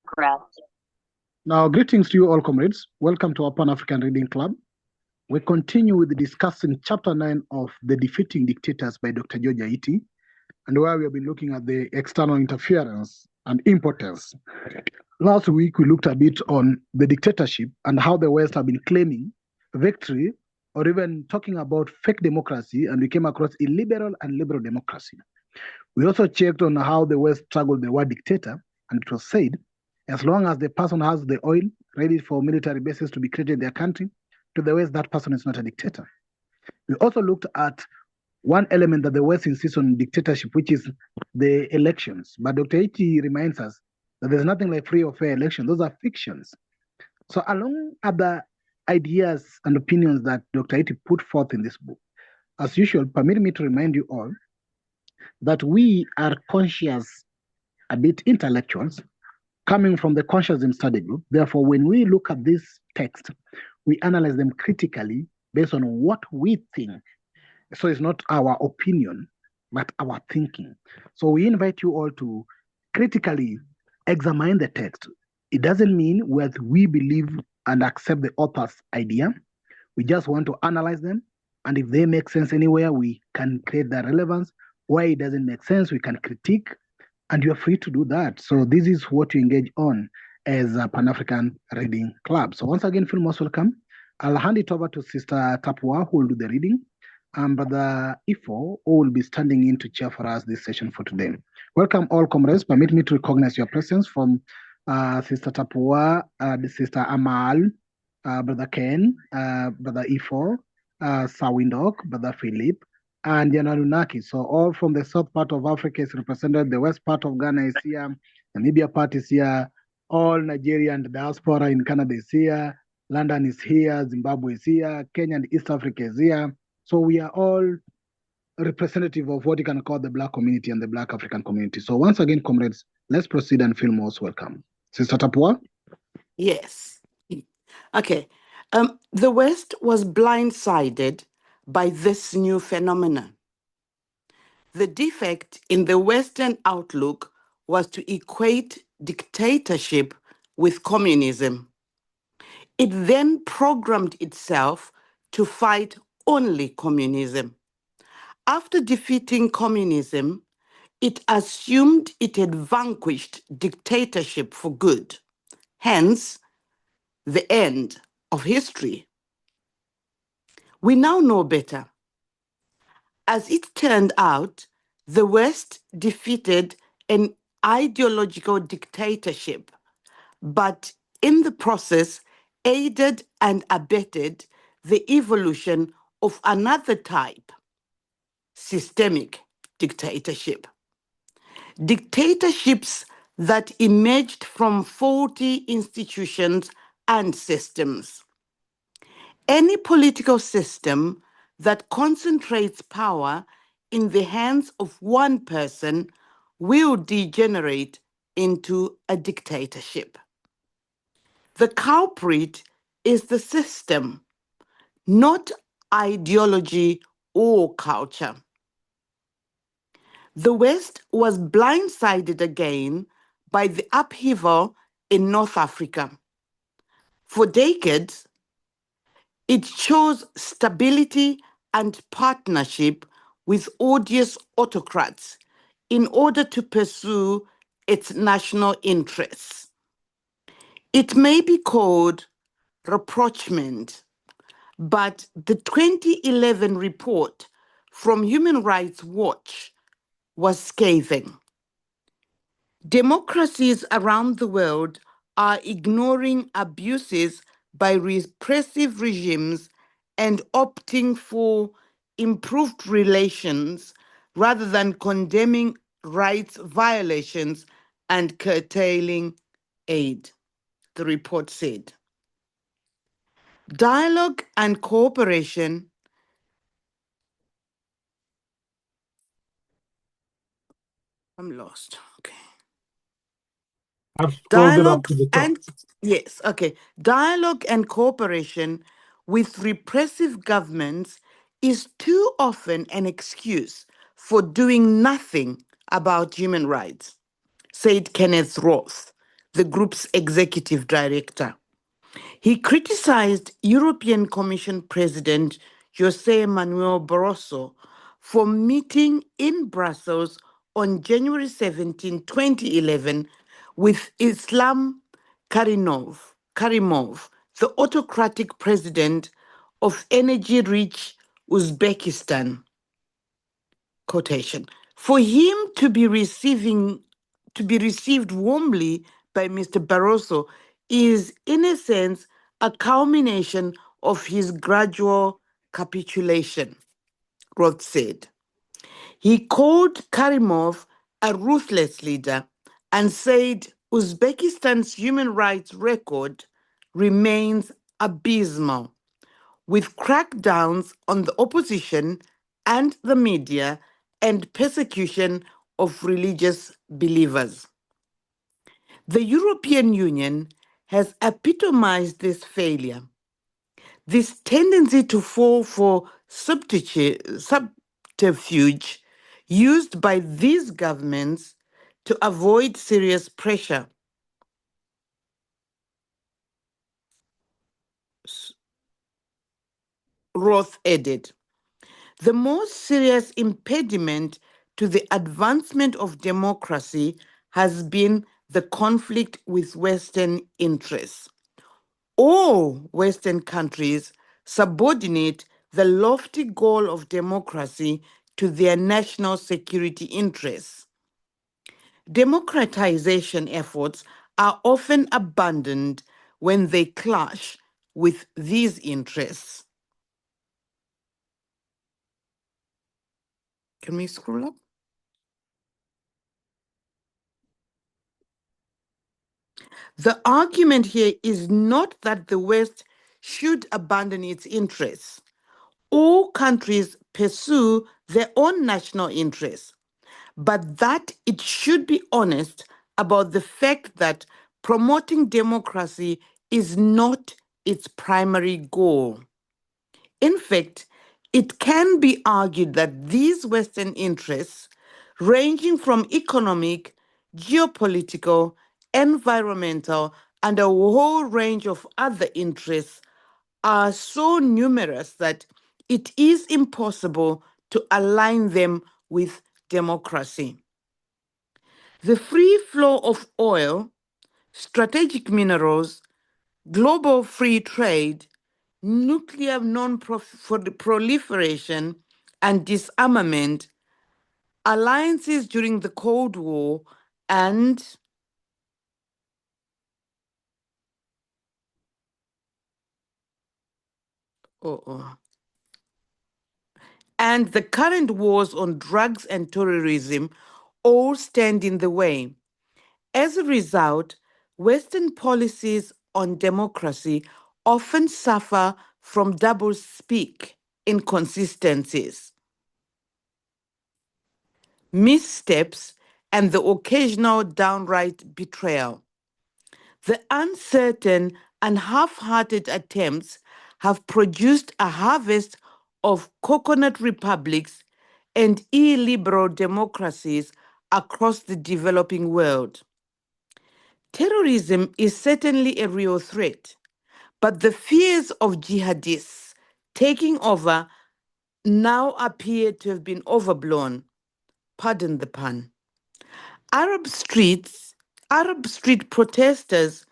Correct. Now, greetings to you all, comrades. Welcome to our Pan-African Reading Club. We continue with discussing Chapter 9 of The Defeating Dictators by Dr. Yojayiti, and where we have been looking at the external interference and impotence. Last week, we looked a bit on the dictatorship and how the West have been claiming victory or even talking about fake democracy, and we came across illiberal and liberal democracy. We also checked on how the West struggled the word dictator, and it was said, as long as the person has the oil ready for military bases to be created in their country, to the West, that person is not a dictator. We also looked at one element that the West insists on dictatorship, which is the elections. But Dr. Iti reminds us that there's nothing like free or fair elections. Those are fictions. So along other ideas and opinions that Dr. Iti put forth in this book, as usual, permit me to remind you all that we are conscious, a bit intellectuals, coming from the consciousness study group. Therefore, when we look at this text, we analyze them critically based on what we think. So it's not our opinion, but our thinking. So we invite you all to critically examine the text. It doesn't mean what we believe and accept the author's idea. We just want to analyze them. And if they make sense anywhere, we can create the relevance. Where it doesn't make sense, we can critique. And you're free to do that. So this is what you engage on as a Pan-African Reading Club. So once again, feel most welcome. I'll hand it over to Sister Tapua, who will do the reading, and Brother Ifo, who will be standing in to chair for us this session for today. Welcome all, comrades. Permit me to recognize your presence from Sister Tapua, Sister Amal, Brother Ken, Brother Ifo, Sawindok, Brother Philip, and Yanalunaki. So all from the south part of Africa is represented, the west part of Ghana is here, Namibia part is here, all Nigeria and diaspora in Canada is here, London is here, Zimbabwe is here, Kenya and East Africa is here. So we are all representative of what you can call the Black community and the Black African community. So once again, comrades, let's proceed and feel most welcome. Sister Tapua? Yes. Okay. The West was blindsided by this new phenomenon. The defect in the Western outlook was to equate dictatorship with communism. It then programmed itself to fight only communism. After defeating communism, it assumed it had vanquished dictatorship for good, hence the end of history. We now know better. As it turned out, the West defeated an ideological dictatorship, but in the process aided and abetted the evolution of another type, systemic dictatorship. Dictatorships that emerged from faulty institutions and systems. Any political system that concentrates power in the hands of one person will degenerate into a dictatorship. The culprit is the system, not ideology or culture. The West was blindsided again by the upheaval in North Africa. For decades, it chose stability and partnership with odious autocrats in order to pursue its national interests. It may be called rapprochement, but the 2011 report from Human Rights Watch was scathing. Democracies around the world are ignoring abuses by repressive regimes and opting for improved relations rather than condemning rights violations and curtailing aid, the report said. Dialogue and cooperation I'm lost. Okay. Dialogue and yes, okay. Dialogue and cooperation with repressive governments is too often an excuse for doing nothing about human rights, said Kenneth Roth, the group's executive director. He criticized European Commission President José Manuel Barroso for meeting in Brussels on January 17, 2011, with Islam Karimov, the autocratic president of energy-rich Uzbekistan. Quotation. For him to be received warmly by Mr. Barroso is, in a sense, a culmination of his gradual capitulation, Roth said. He called Karimov a ruthless leader and said Uzbekistan's human rights record remains abysmal, with crackdowns on the opposition and the media and persecution of religious believers. The European Union has epitomized this failure, this tendency to fall for subterfuge used by these governments to avoid serious pressure. Roth added, the most serious impediment to the advancement of democracy has been the conflict with Western interests. All Western countries subordinate the lofty goal of democracy to their national security interests. Democratization efforts are often abandoned when they clash with these interests. Can we scroll up? The argument here is not that the West should abandon its interests. All countries pursue their own national interests, but that it should be honest about the fact that promoting democracy is not its primary goal. In fact, it can be argued that these Western interests, ranging from economic, geopolitical, environmental, and a whole range of other interests, are so numerous that it is impossible to align them with democracy. The free flow of oil, strategic minerals, global free trade, nuclear non-proliferation and disarmament, alliances during the Cold War, and the current wars on drugs and terrorism all stand in the way. As a result, Western policies on democracy often suffer from doublespeak, inconsistencies, missteps, and the occasional downright betrayal. The uncertain and half-hearted attempts have produced a harvest of coconut republics and illiberal democracies across the developing world. Terrorism is certainly a real threat, but the fears of jihadists taking over now appear to have been overblown. Pardon the pun. Arab Street protesters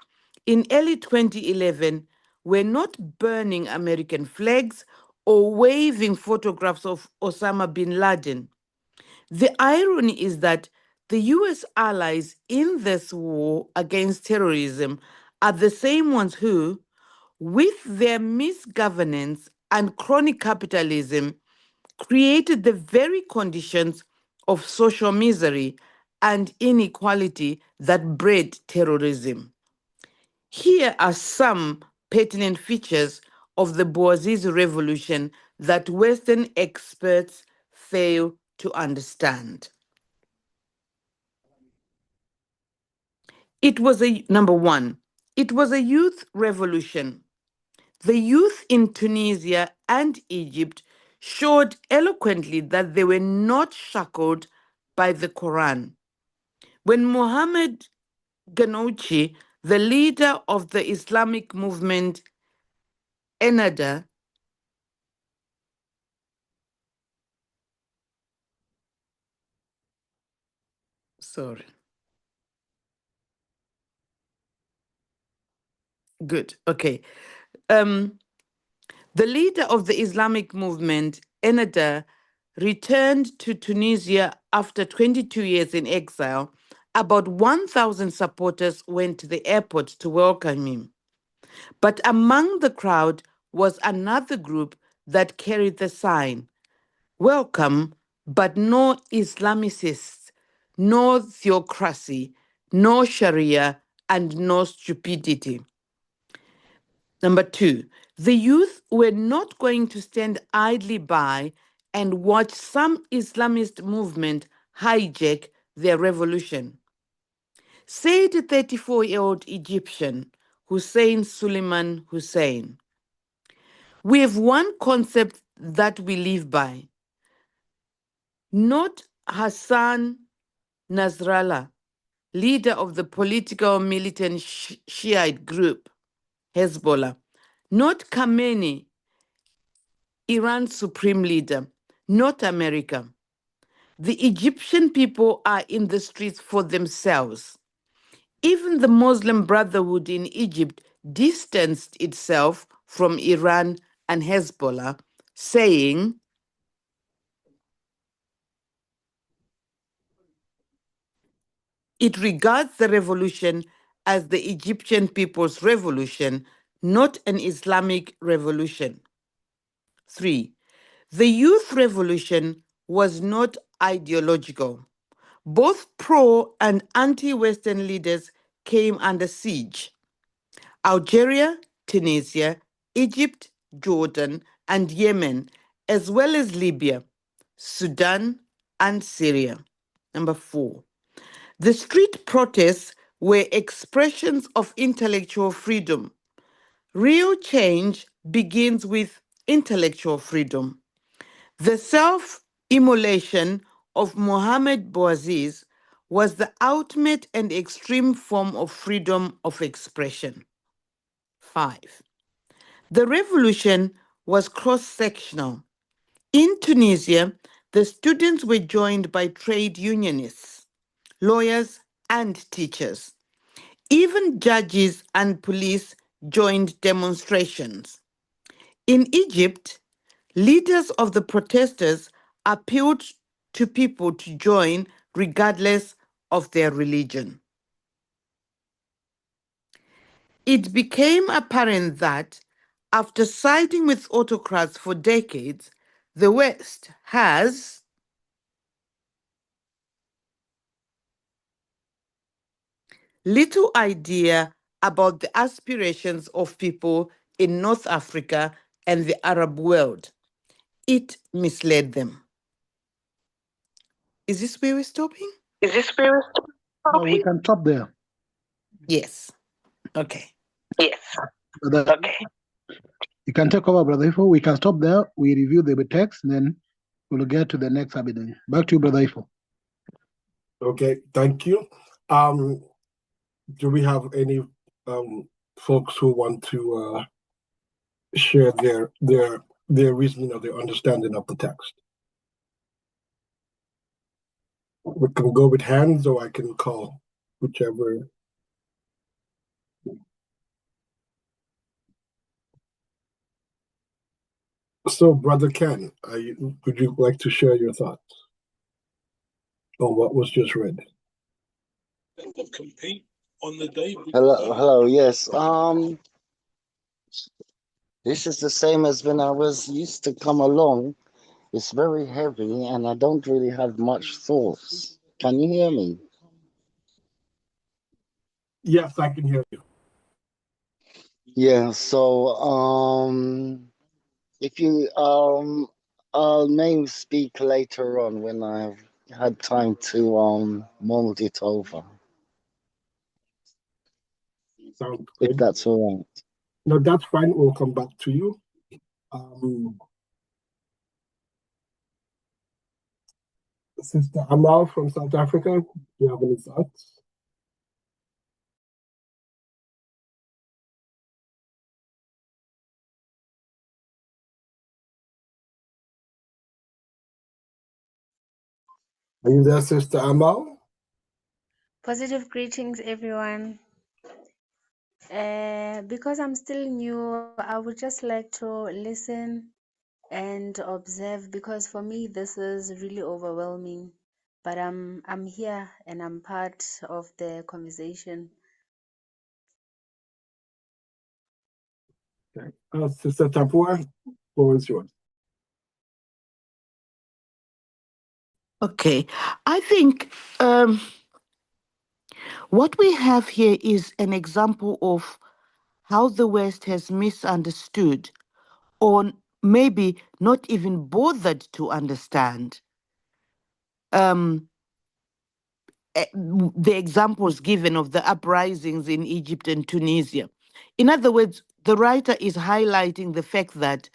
in early 2011 were not burning American flags or waving photographs of Osama bin Laden. The irony is that the US allies in this war against terrorism are the same ones who, with their misgovernance and chronic capitalism, created the very conditions of social misery and inequality that bred terrorism. Here are some pertinent features of the Bouazizi revolution that Western experts fail to understand. Number one, it was a youth revolution. The youth in Tunisia and Egypt showed eloquently that they were not shackled by the Quran. When Muhammad Ghanouchi, the leader of the Islamic movement Ennahda, sorry. Good, okay. The leader of the Islamic movement, Ennahda, returned to Tunisia after 22 years in exile. About 1,000 supporters went to the airport to welcome him. But among the crowd was another group that carried the sign, "Welcome, but no Islamicists, no theocracy, no Sharia, and no stupidity." Number two, the youth were not going to stand idly by and watch some Islamist movement hijack their revolution. Said a 34-year-old Egyptian, Hussein Suleiman Hussein, "We have one concept that we live by. Not Hassan Nasrallah, leader of the political militant Shiite group, Hezbollah, not Khamenei, Iran's supreme leader, not America. The Egyptian people are in the streets for themselves. Even the Muslim Brotherhood in Egypt distanced itself from Iran and Hezbollah, saying, it regards the revolution as the Egyptian people's revolution, not an Islamic revolution." 3. The youth revolution was not ideological. Both pro and anti-Western leaders came under siege. Algeria, Tunisia, Egypt, Jordan, and Yemen, as well as Libya, Sudan, and Syria. Number 4. The street protests were expressions of intellectual freedom. Real change begins with intellectual freedom. The self-immolation of Mohamed Bouaziz was the ultimate and extreme form of freedom of expression. 5. The revolution was cross-sectional. In Tunisia, the students were joined by trade unionists, lawyers, and teachers. Even judges and police joined demonstrations. In Egypt, leaders of the protesters appealed to people to join regardless of their religion. It became apparent that after siding with autocrats for decades, the West has little idea about the aspirations of people in North Africa and the Arab world. It misled them. Is this where we're stopping? Is this where we're stopping? No, we can stop there. Yes. Okay. Yes. Okay. You can take over, Brother Ifo. We can stop there. We review the text, and then we'll get to the next evidence. Back to you, Brother Ifo. Okay, thank you. Do we have any folks who want to share their reasoning or their understanding of the text? We can go with hands, or I can call, whichever. So, Brother Ken, would you like to share your thoughts on what was just read? Compete on the day. Hello, yes. This is the same as when I was used to come along. It's very heavy and I don't really have much thoughts. Can you hear me? Yes, I can hear you. Yeah, so if you I'll maybe speak later on when I've had time to mold it over. Sounds good. If that's all right. No, that's fine. We'll come back to you. Sister Amal from South Africa, do you have any thoughts? Are you there, Sister Amal? Positive greetings, everyone. Because I'm still new, I would just like to listen and observe because for me this is really overwhelming. But I'm here and I'm part of the conversation. Okay. Sister Tapua, floor is yours. Okay. I think what we have here is an example of how the West has misunderstood or maybe not even bothered to understand the examples given of the uprisings in Egypt and Tunisia. In other words, the writer is highlighting the fact that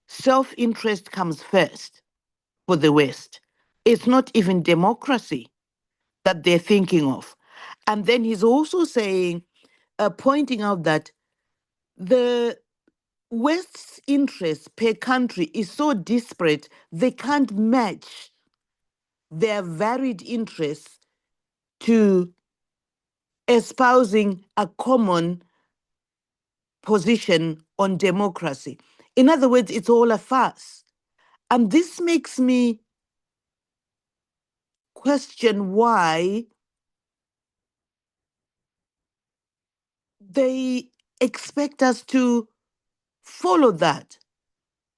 self-interest comes first for the West. It's not even democracy that they're thinking of. And then he's also saying, pointing out that the West's interest per country is so disparate, they can't match their varied interests to espousing a common position on democracy. In other words, it's all a farce. And this makes me question why they expect us to follow that.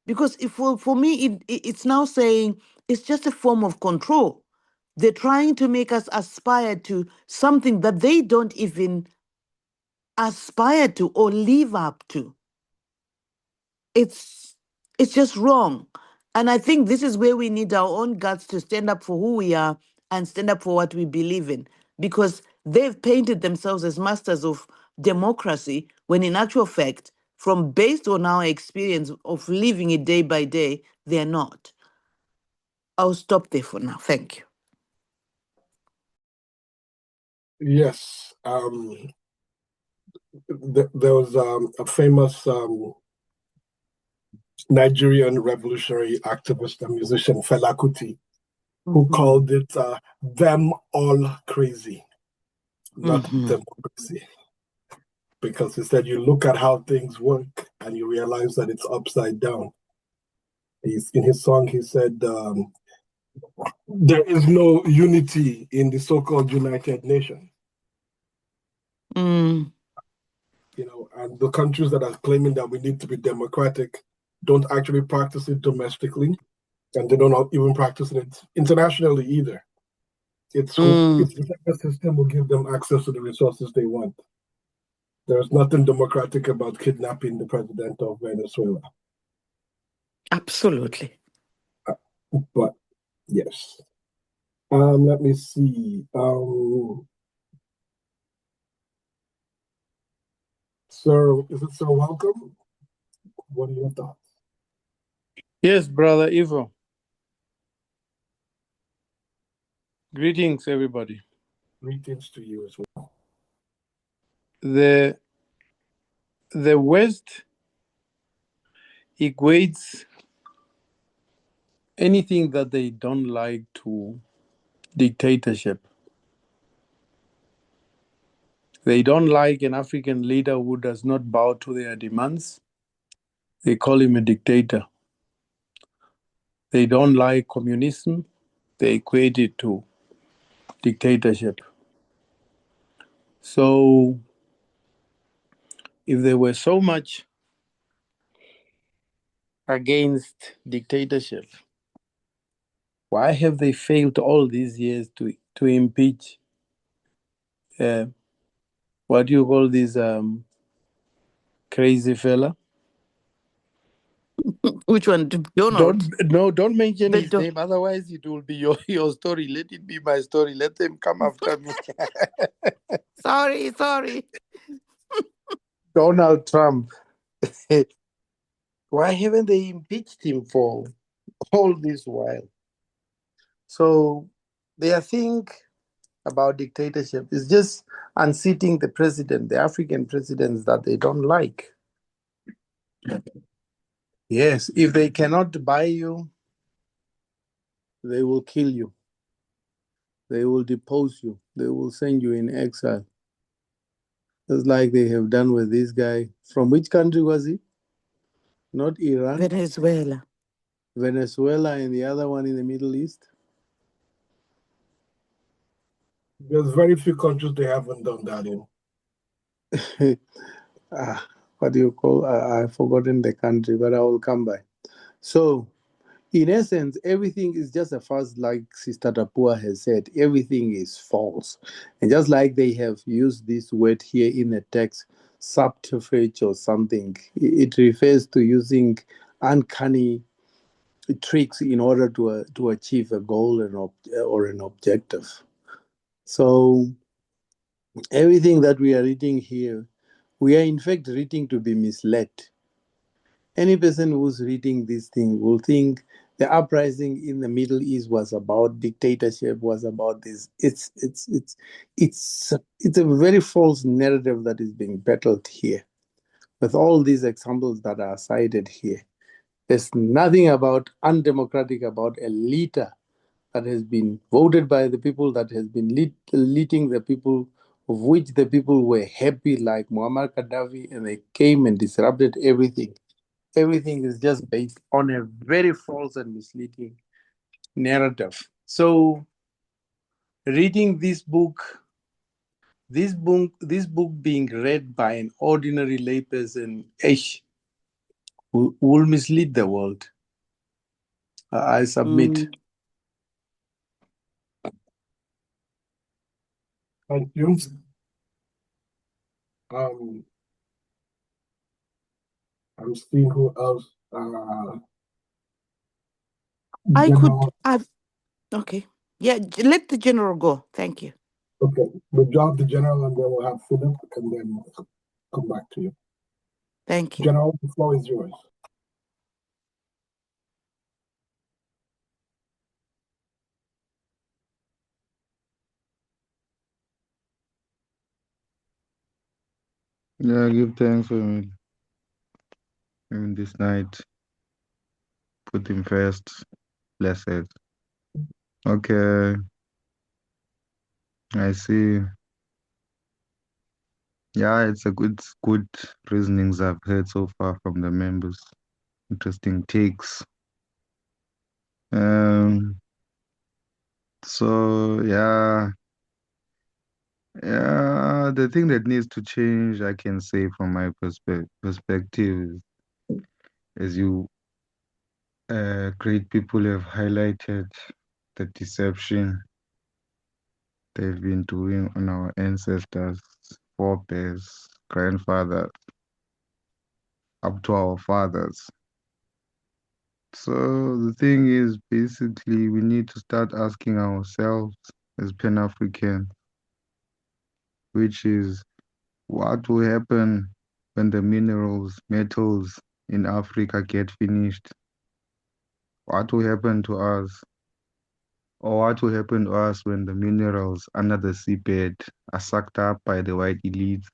Because if for me, it's now saying it's just a form of control. They're trying to make us aspire to something that they don't even aspire to or live up to. It's just wrong. And I think this is where we need our own guts to stand up for who we are and stand up for what we believe in. Because they've painted themselves as masters of democracy, when in actual fact, from based on our experience of living it day by day, they're not. I'll stop there for now. Thank you. Yes. There was a famous Nigerian revolutionary activist and musician, Fela Kuti, who called it them all crazy, not democracy. Because he said you look at how things work and you realize that it's upside down. In his song, he said, there is no unity in the so-called United Nations. You know, and the countries that are claiming that we need to be democratic don't actually practice it domestically, and they don't even practice it internationally either. It's the system will give them access to the resources they want. There's nothing democratic about kidnapping the president of Venezuela. Absolutely. But yes. Let me see. Sir, is it Sir Welcome? What are your thoughts? Yes, Brother Ivo. Greetings, everybody. Greetings to you as well. The West equates anything that they don't like to dictatorship. They don't like an African leader who does not bow to their demands. They call him a dictator. They don't like communism. They equate it to dictatorship. So if they were so much against dictatorship, why have they failed all these years to impeach what do you call this crazy fella? Which one? Donald? Don't mention his name, otherwise it will be your story. Let it be my story. Let them come after me. Sorry. Donald Trump. Why haven't they impeached him for all this while? So their thing about dictatorship is just unseating the president, the African presidents that they don't like. Yes, if they cannot buy you, they will kill you. They will depose you. They will send you in exile. Just like they have done with this guy. From which country was he? Not Iran, Venezuela. Venezuela, and the other one in the Middle East. There's very few countries they haven't done that in. What do you call? I've forgotten the country, but I will come by. So, in essence, everything is just a farce, like Sister Tapua has said. Everything is false. And just like they have used this word here in the text, subterfuge or something, it refers to using uncanny tricks in order to achieve a goal or an objective. So, everything that we are reading here, we are in fact reading to be misled. Any person who's reading this thing will think the uprising in the Middle East was about dictatorship, was about this. It's a very false narrative that is being battled here. With all these examples that are cited here, there's nothing about undemocratic about a leader that has been voted by the people, that has been leading the people, of which the people were happy, like Muammar Gaddafi, and they came and disrupted everything. Everything is just based on a very false and misleading narrative. So, reading this book being read by an ordinary layperson, will mislead the world. I submit. Thank you. I'm seeing who else. I could General. have. Okay. Yeah, let the general go. Thank you. Okay, we'll drop the general and then we'll have Philip and then we'll come back to you. Thank you. General, the floor is yours. Yeah, give thanks for him this night. Put him first. Blessed. Okay. I see. Yeah, it's good reasonings I've heard so far from the members. Interesting takes. So yeah, the thing that needs to change, I can say from my perspective, as you great people have highlighted the deception they've been doing on our ancestors, forebears, grandfathers, up to our fathers. So the thing is, basically, we need to start asking ourselves as Pan-African, which is what will happen when the metals in Africa get finished? What will happen to us? Or what will happen to us when the minerals under the seabed are sucked up by the white elites?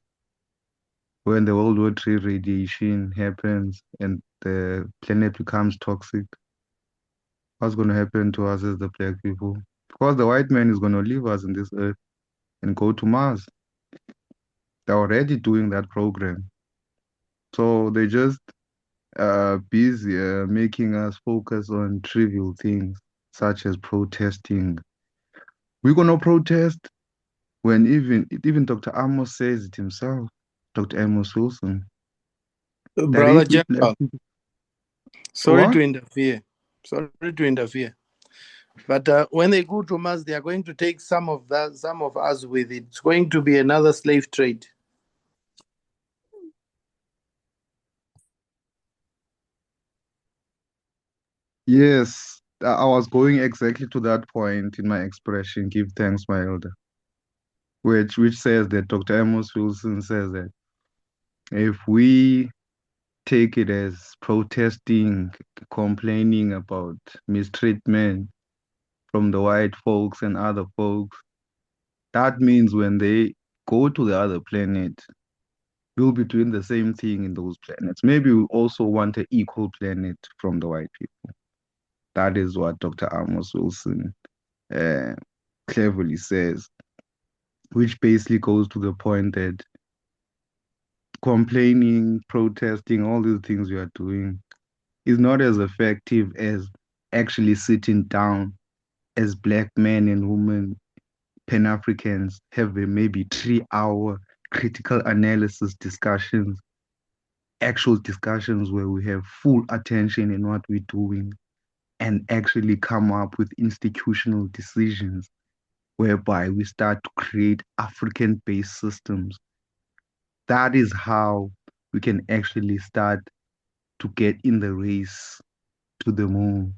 When the World War III radiation happens and the planet becomes toxic, what's going to happen to us as the black people? Because the white man is going to leave us in this earth and go to Mars. They're already doing that program. So they just busy making us focus on trivial things such as protesting. We're going to protest when even Dr. Amos says it himself, Dr. Amos Wilson, that Brother if we black General, people... sorry What? to interfere. But when they go to Mars, they are going to take some of us with it. It's going to be another slave trade. Yes, I was going exactly to that point in my expression, give thanks, my elder, which says that Dr. Amos Wilson says that if we take it as protesting, complaining about mistreatment from the white folks and other folks, that means when they go to the other planet, we'll be doing the same thing in those planets. Maybe we also want an equal planet from the white people. That is what Dr. Amos Wilson cleverly says, which basically goes to the point that complaining, protesting, all these things we are doing is not as effective as actually sitting down as black men and women, Pan-Africans, have a maybe 3-hour critical analysis discussions, actual discussions where we have full attention in what we're doing and actually come up with institutional decisions whereby we start to create African-based systems. That is how we can actually start to get in the race to the moon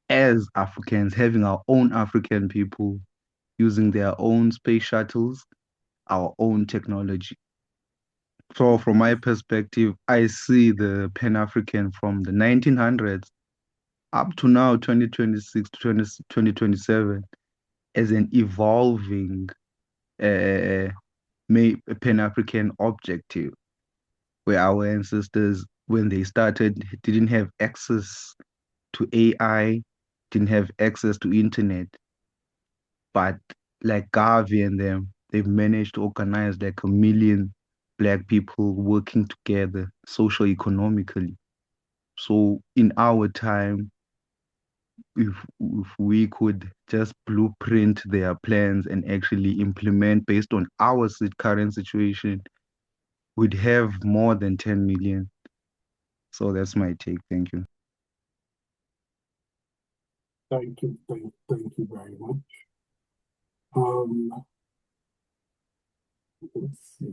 as Africans, having our own African people using their own space shuttles, our own technology. So, from my perspective, I see the Pan African from the 1900s up to now, 2026 to 2027, as an evolving uh, Pan African objective, where our ancestors, when they started, didn't have access to AI, didn't have access to internet, but like Garvey and them, they've managed to organize like 1 million black people working together socio-economically. So in our time, if we could just blueprint their plans and actually implement based on our current situation, we'd have more than 10 million. So that's my take. Thank you. Thank you. Thank you very much. Let's see.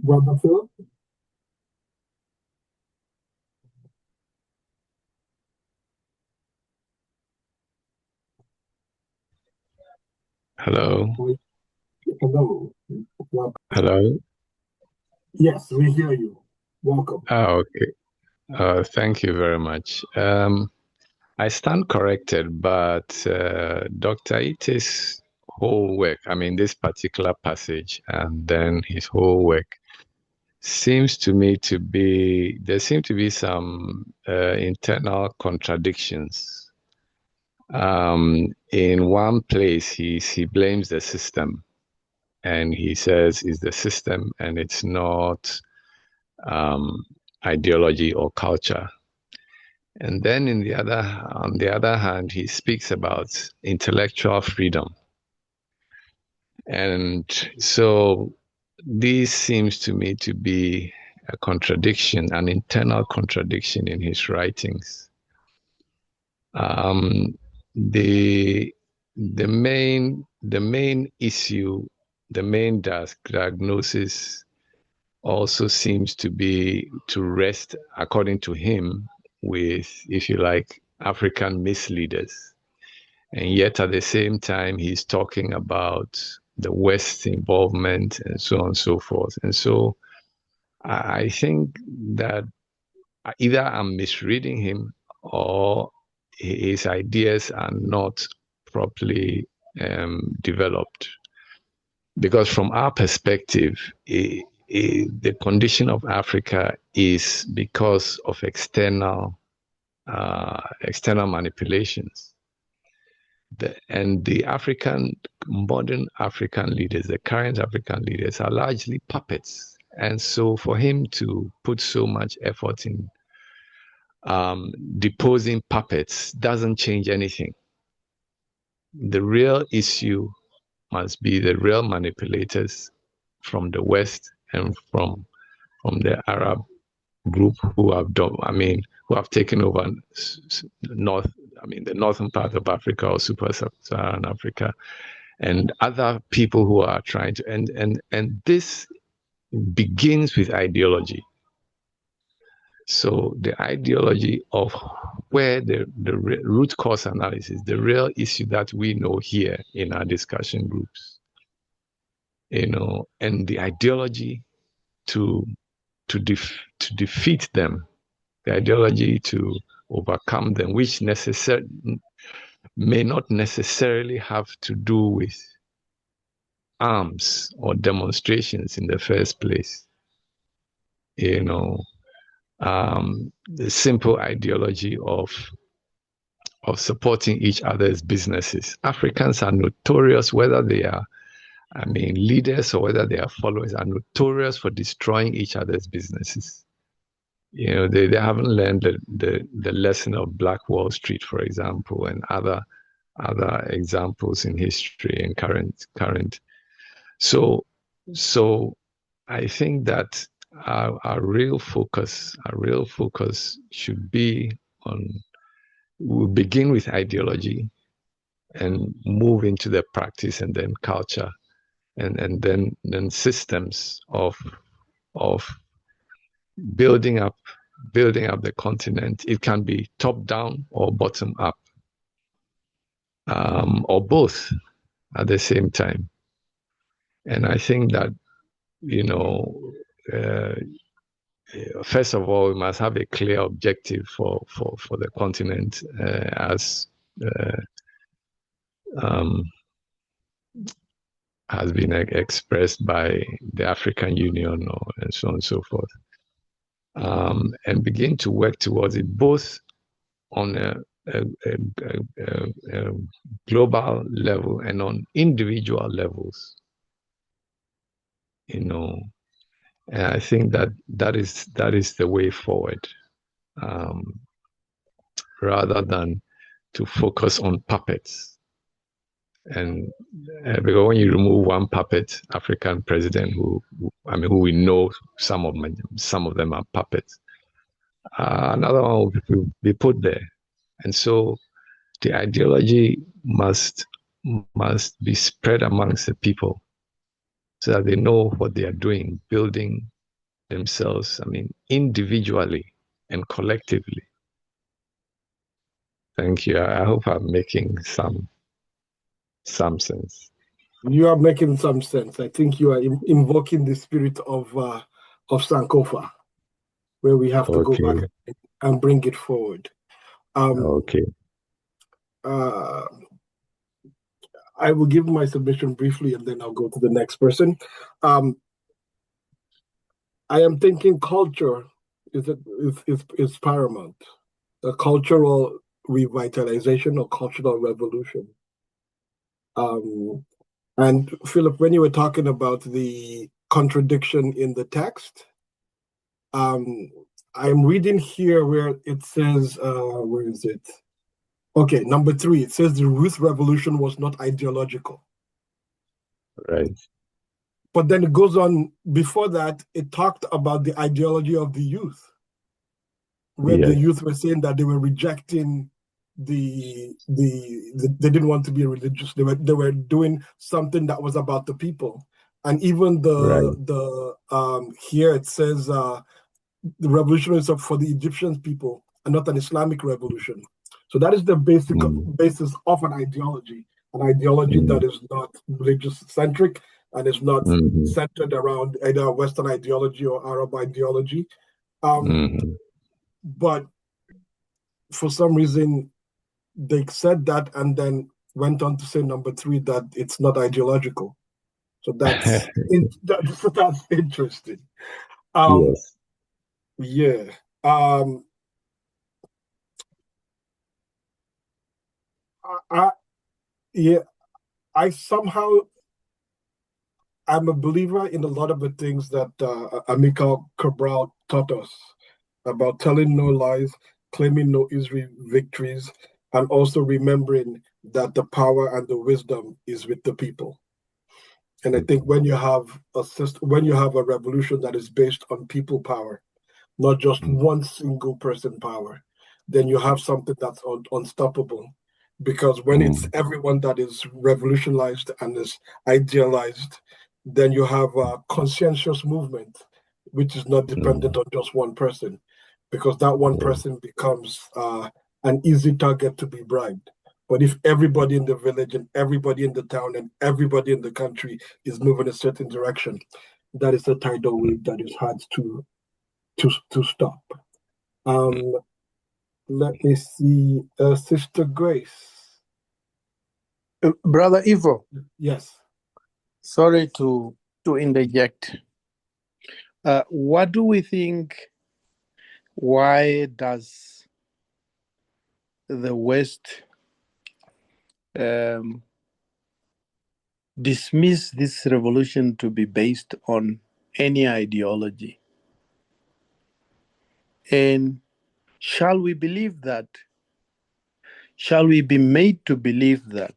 Brother Phil? Hello. Hello. Welcome. Hello. Yes, we hear you. Welcome. Oh, okay. Thank you very much. I stand corrected, but Dr. Ite's whole work, I mean, this particular passage and then his whole work seems to me to be, there seem to be some internal contradictions. In one place, he blames the system and he says it's the system and it's not ideology or culture. And then on the other hand, he speaks about intellectual freedom. And so this seems to me to be a contradiction, an internal contradiction in his writings. The main issue, the main diagnosis also seems to be to rest, according to him, with, if you like, African misleaders. And yet at the same time, he's talking about the West's involvement and so on and so forth. And so I think that either I'm misreading him or his ideas are not properly developed. Because from our perspective, the condition of Africa is because of external manipulations. The modern African leaders, the current African leaders, are largely puppets. And so for him to put so much effort in deposing puppets doesn't change anything. The real issue must be the real manipulators from the West and from the Arab group who have taken over the northern part of Africa or sub-Saharan Africa, and other people who are trying to, and this begins with ideology. So the ideology of where the root cause analysis, the real issue that we know here in our discussion groups, and the ideology to defeat them, the ideology to overcome them, which may not necessarily have to do with arms or demonstrations in the first place. The simple ideology of supporting each other's businesses. Africans are notorious, whether they are, leaders or whether they are followers, are notorious for destroying each other's businesses. They haven't learned the lesson of Black Wall Street, for example, and other examples in history and current. So I think that our real focus should be on, we'll begin with ideology and move into the practice and then culture and then systems of building up the continent. It can be top down or bottom up, or both at the same time. And I think that, first of all, we must have a clear objective for the continent, as has been expressed by the African Union and so on and so forth, and begin to work towards it, both on a global level and on individual levels. And I think that is the way forward, rather than to focus on puppets. And because when you remove one puppet, African president, who we know some of them are puppets, another one will be put there. And so the ideology must be spread amongst the people, so that they know what they are doing, building themselves, individually and collectively. Thank you. I hope I'm making some sense. You are making some sense. I think you are invoking the spirit of Sankofa, where we have to go back and bring it forward. Okay. I will give my submission briefly, and then I'll go to the next person. I am thinking culture is paramount. A cultural revitalization or cultural revolution. And Philip, when you were talking about the contradiction in the text, I'm reading here where it says, where is it? Okay, number 3, it says the Ruth Revolution was not ideological. Right. But then it goes on, before that, it talked about the ideology of the youth, where the youth were saying that they were rejecting they didn't want to be religious. They were doing something that was about the people. And even here it says the revolution is for the Egyptian people and not an Islamic revolution. So that is the basic basis of an ideology that is not religious centric and is not centered around either Western ideology or Arab ideology. But for some reason, they said that and then went on to say, number 3, that it's not ideological. So that's that's interesting. Yes. Yeah. I somehow, I'm a believer in a lot of the things that Amilcar Cabral taught us about telling no lies, claiming no easy victories, and also remembering that the power and the wisdom is with the people. And I think when you have a revolution that is based on people power, not just one single person power, then you have something that's unstoppable. Because when it's everyone that is revolutionized and is idealized, then you have a conscientious movement, which is not dependent on just one person, because that one person becomes an easy target to be bribed. But if everybody in the village and everybody in the town and everybody in the country is moving a certain direction, that is a tidal wave that is hard to stop. Let me see, Sister Grace. Brother Ivo. Yes. Sorry to interject. What do we think? Why does the West um, dismiss this revolution to be based on any ideology. And shall we believe that? Shall we be made to believe that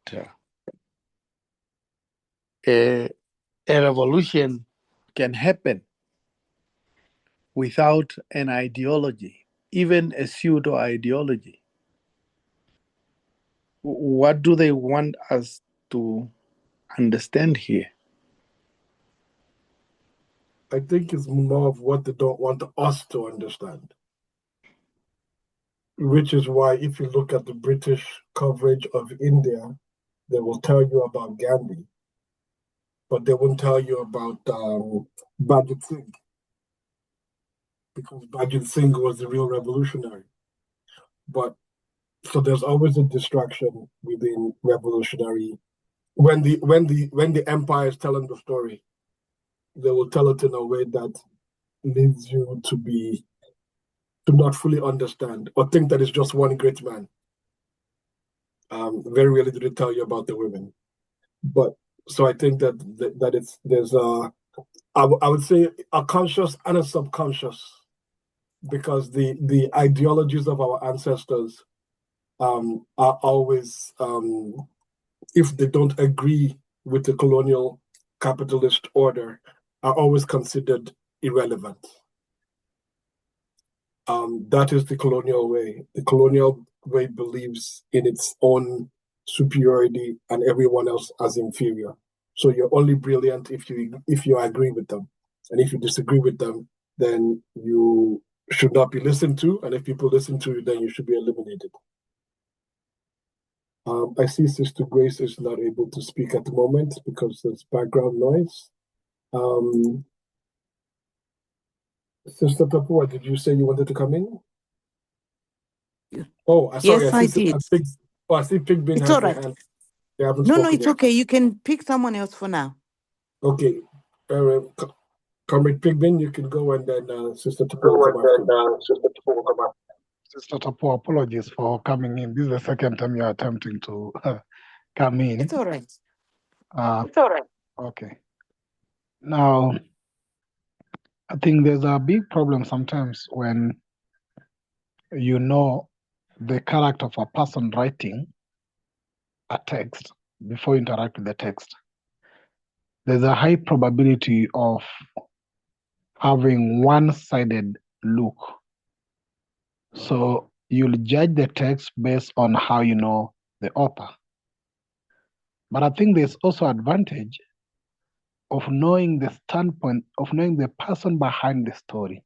a revolution can happen without an ideology, even a pseudo ideology? What do they want us to understand here? I think it's more of what they don't want us to understand. Which is why, if you look at the British coverage of India, they will tell you about Gandhi, but they won't tell you about Bajit Singh, because Bajit Singh was the real revolutionary. But so there's always a distraction within revolutionary. When the empire is telling the story, they will tell it in a way that leads you to not fully understand or think that it's just one great man. Very rarely do they tell you about the women. But so I think that there's I would say a conscious and a subconscious, because the ideologies of our ancestors are always, if they don't agree with the colonial capitalist order, are always considered irrelevant. That is the colonial way. The colonial way believes in its own superiority and everyone else as inferior. So you're only brilliant if you agree with them, and if you disagree with them, then you should not be listened to. And if people listen to you, then you should be eliminated. I see Sister Grace is not able to speak at the moment because there's background noise. Sister Papua, did you say you wanted to come in? Oh, sorry. Yes, I did. I see Pig Bin It's has all their right. hand. They haven't No, spoken it's yet. okay. You can pick someone else for now. Okay. Comrade Pigbin, you can go, and then Sister Tapua will come after. Sister Tapo, apologies for coming in. This is the second time you're attempting to come in. It's all right. It's all right. Okay. Now, I think there's a big problem sometimes when you know the character of a person writing a text before you interact with the text. There's a high probability of having one-sided look. So you'll judge the text based on how you know the author. But I think there's also advantage of knowing the standpoint, of knowing the person behind the story.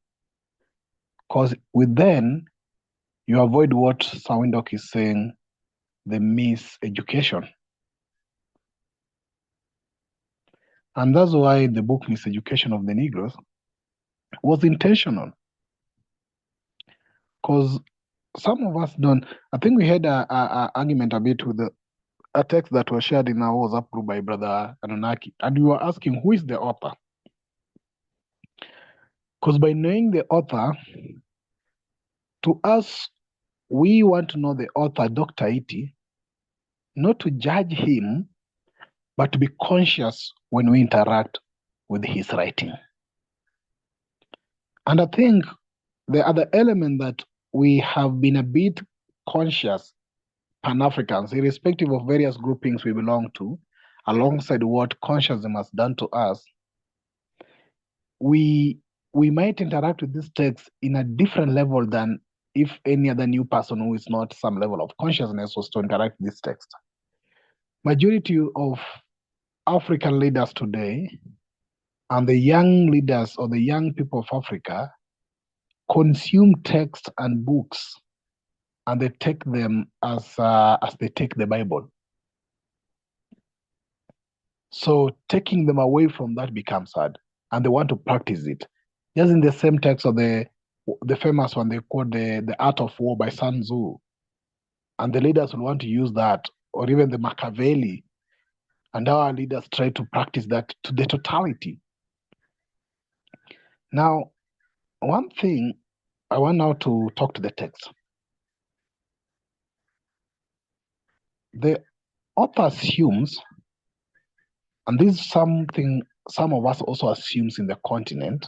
Because with then, you avoid what Sawindok is saying, the miseducation. And that's why the book Miseducation of the Negroes was intentional. Because some of us don't, I think we had a argument a bit with a text that was shared in our WhatsApp group by Brother Anunnaki, and we were asking, who is the author? Because by knowing the author, to us, we want to know the author, Dr. Iti, not to judge him, but to be conscious when we interact with his writing. And I think the other element that we have been a bit conscious, Pan-Africans, irrespective of various groupings we belong to, alongside what consciousness has done to us, we might interact with this text in a different level than if any other new person who is not some level of consciousness was to interact with this text. Majority of African leaders today and the young leaders or the young people of Africa consume text and books, and they take them as they take the Bible. So taking them away from that becomes hard, and they want to practice it. Just in the same text of the famous one, they quote the Art of War by Sun Tzu, and the leaders will want to use that, or even the Machiavelli, and our leaders try to practice that to the totality. Now, one thing I want now to talk to the text. author assumes, and this is something some of us also assumes in the continent,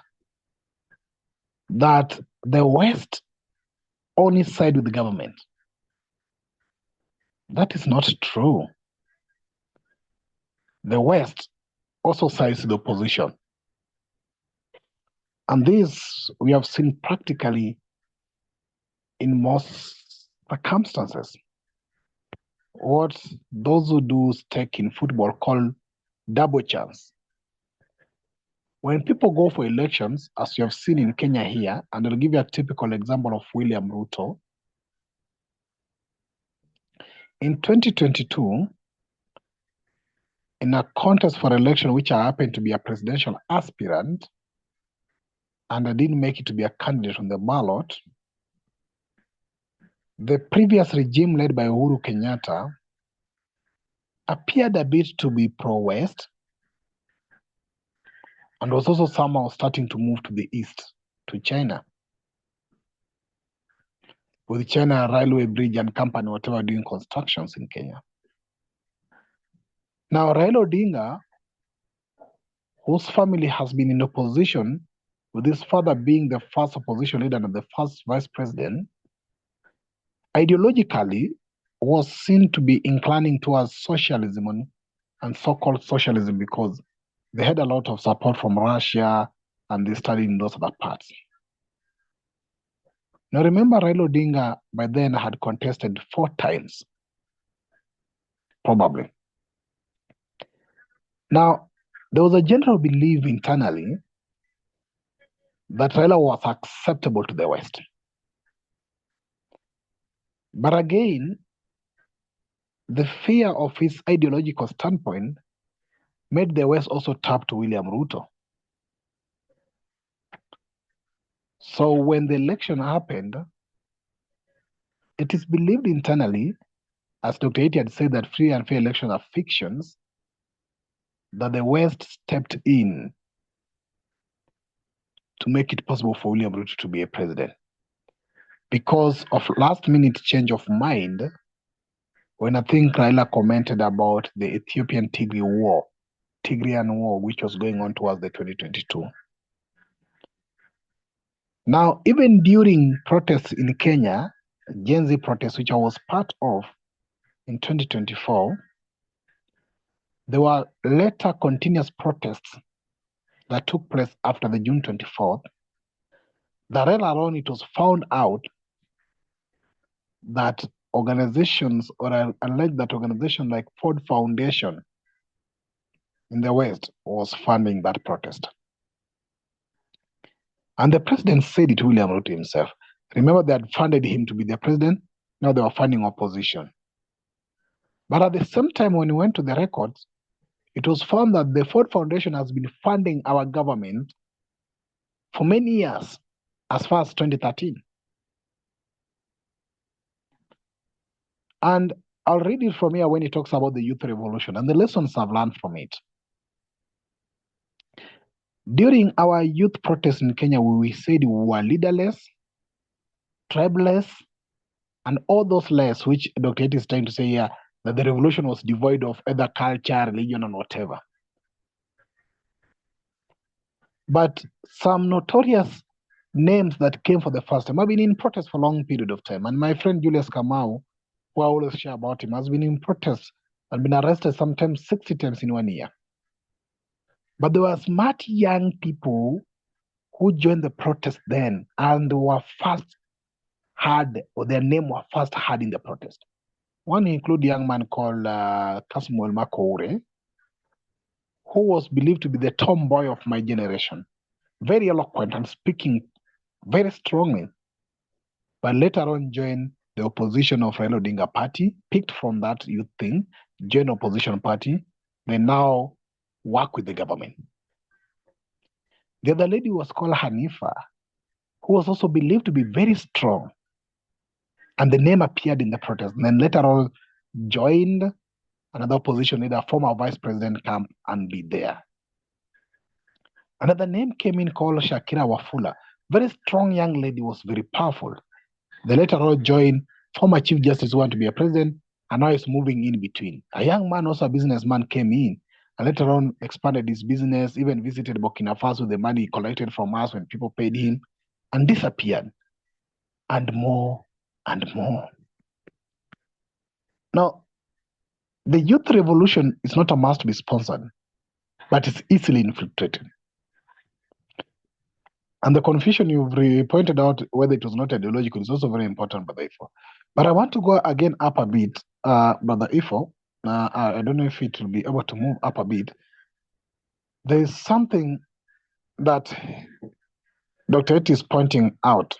that the West only side with the government. That is not true. The West also sides with the opposition. And this we have seen practically in most circumstances. What those who do stake in football call double chance. When people go for elections, as you have seen in Kenya here, and I'll give you a typical example of William Ruto. In 2022, in a contest for election, which I happened to be a presidential aspirant, and I didn't make it to be a candidate on the ballot, the previous regime led by Uhuru Kenyatta appeared a bit to be pro-West, and was also somehow starting to move to the east, to China. With China Railway Bridge and Company, whatever, doing constructions in Kenya. Now, Raila Odinga, whose family has been in opposition, with his father being the first opposition leader and the first vice president, ideologically was seen to be inclining towards socialism and so-called socialism because they had a lot of support from Russia and they studied in those other parts. Now remember, Raila Odinga by then had contested 4 times, probably. Now, there was a general belief internally that Raila was acceptable to the West. But again, the fear of his ideological standpoint made the West also tap to William Ruto. So when the election happened, it is believed internally, as Dr. Yojayiti had said, that free and fair elections are fictions, that the West stepped in to make it possible for William Ruto to be a president. Because of last-minute change of mind, when I think Raila commented about the Ethiopian Tigrayan War, which was going on towards the 2022. Now, even during protests in Kenya, Gen Z protests, which I was part of in 2024, there were later continuous protests that took place after the June 24th. That later on it was found out that organizations, or alleged that organizations like Ford Foundation in the West was funding that protest. And the president said it, William Ruto himself. Remember, they had funded him to be the president. Now they were funding opposition. But at the same time, when we went to the records, it was found that the Ford Foundation has been funding our government for many years, as far as 2013. And I'll read it from here when he talks about the youth revolution and the lessons I've learned from it. During our youth protests in Kenya, we said we were leaderless, tribeless, and all those less, which Dr. Yojayiti is trying to say here, that the revolution was devoid of either culture, religion, and whatever. But some notorious names that came for the first time have been in protest for a long period of time. And my friend Julius Kamau, who I always share about him, has been in protest and been arrested sometimes 60 times in 1 year. But there were smart young people who joined the protest then and were first heard, or their name were first heard in the protest. One include a young man called Kasmuel Makoure, who was believed to be the tomboy of my generation. Very eloquent and speaking very strongly. But later on joined the opposition of Raila Odinga party, picked from that youth thing, joined opposition party. They now work with the government. The other lady was called Hanifa, who was also believed to be very strong. And the name appeared in the protest. And then later on joined another opposition leader, former vice president, camp and be there. Another name came in called Shakira Wafula. Very strong young lady, was very powerful. They later on joined former Chief Justice who wanted to be a president, and now it's moving in between. A young man, also a businessman, came in and later on expanded his business, even visited Burkina Faso with the money he collected from us when people paid him, and disappeared, and more and more. Now, the youth revolution is not a must be sponsored, but it's easily infiltrated. And the confusion you've pointed out, whether it was not ideological, is also very important, Brother Ifo. But I want to go again up a bit, Brother Ifo. I don't know if it will be able to move up a bit. There is something that Dr. Eti is pointing out.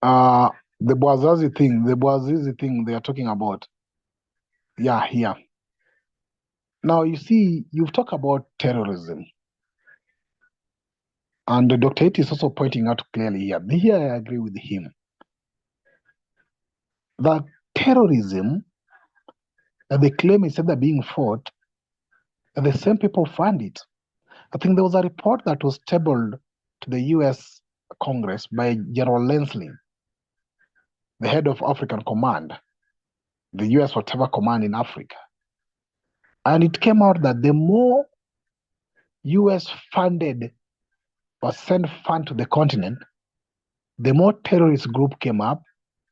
The Bouazizi thing they are talking about. Yeah, here. Now, you see, you've talked about terrorism. And Dr. Eti is also pointing out clearly here. Here, I agree with him. That terrorism that they claim is either being fought, and the same people fund it. I think there was a report that was tabled to the US Congress by General Lensley, the head of African Command, the US whatever command in Africa. And it came out that the more US funded or sent fund to the continent, the more terrorist group came up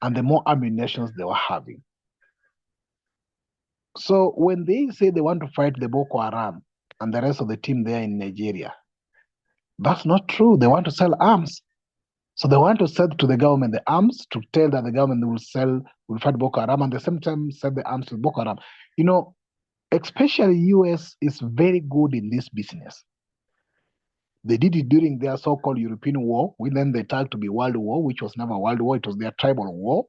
and the more ammunition they were having. So when they say they want to fight the Boko Haram and the rest of the team there in Nigeria, that's not true. They want to sell arms. So they want to sell to the government the arms to tell that the government will fight Boko Haram, and at the same time sell the arms to Boko Haram. You know, especially US is very good in this business. They did it during their so-called European war, which then they tagged to be World War, which was never World War, it was their tribal war.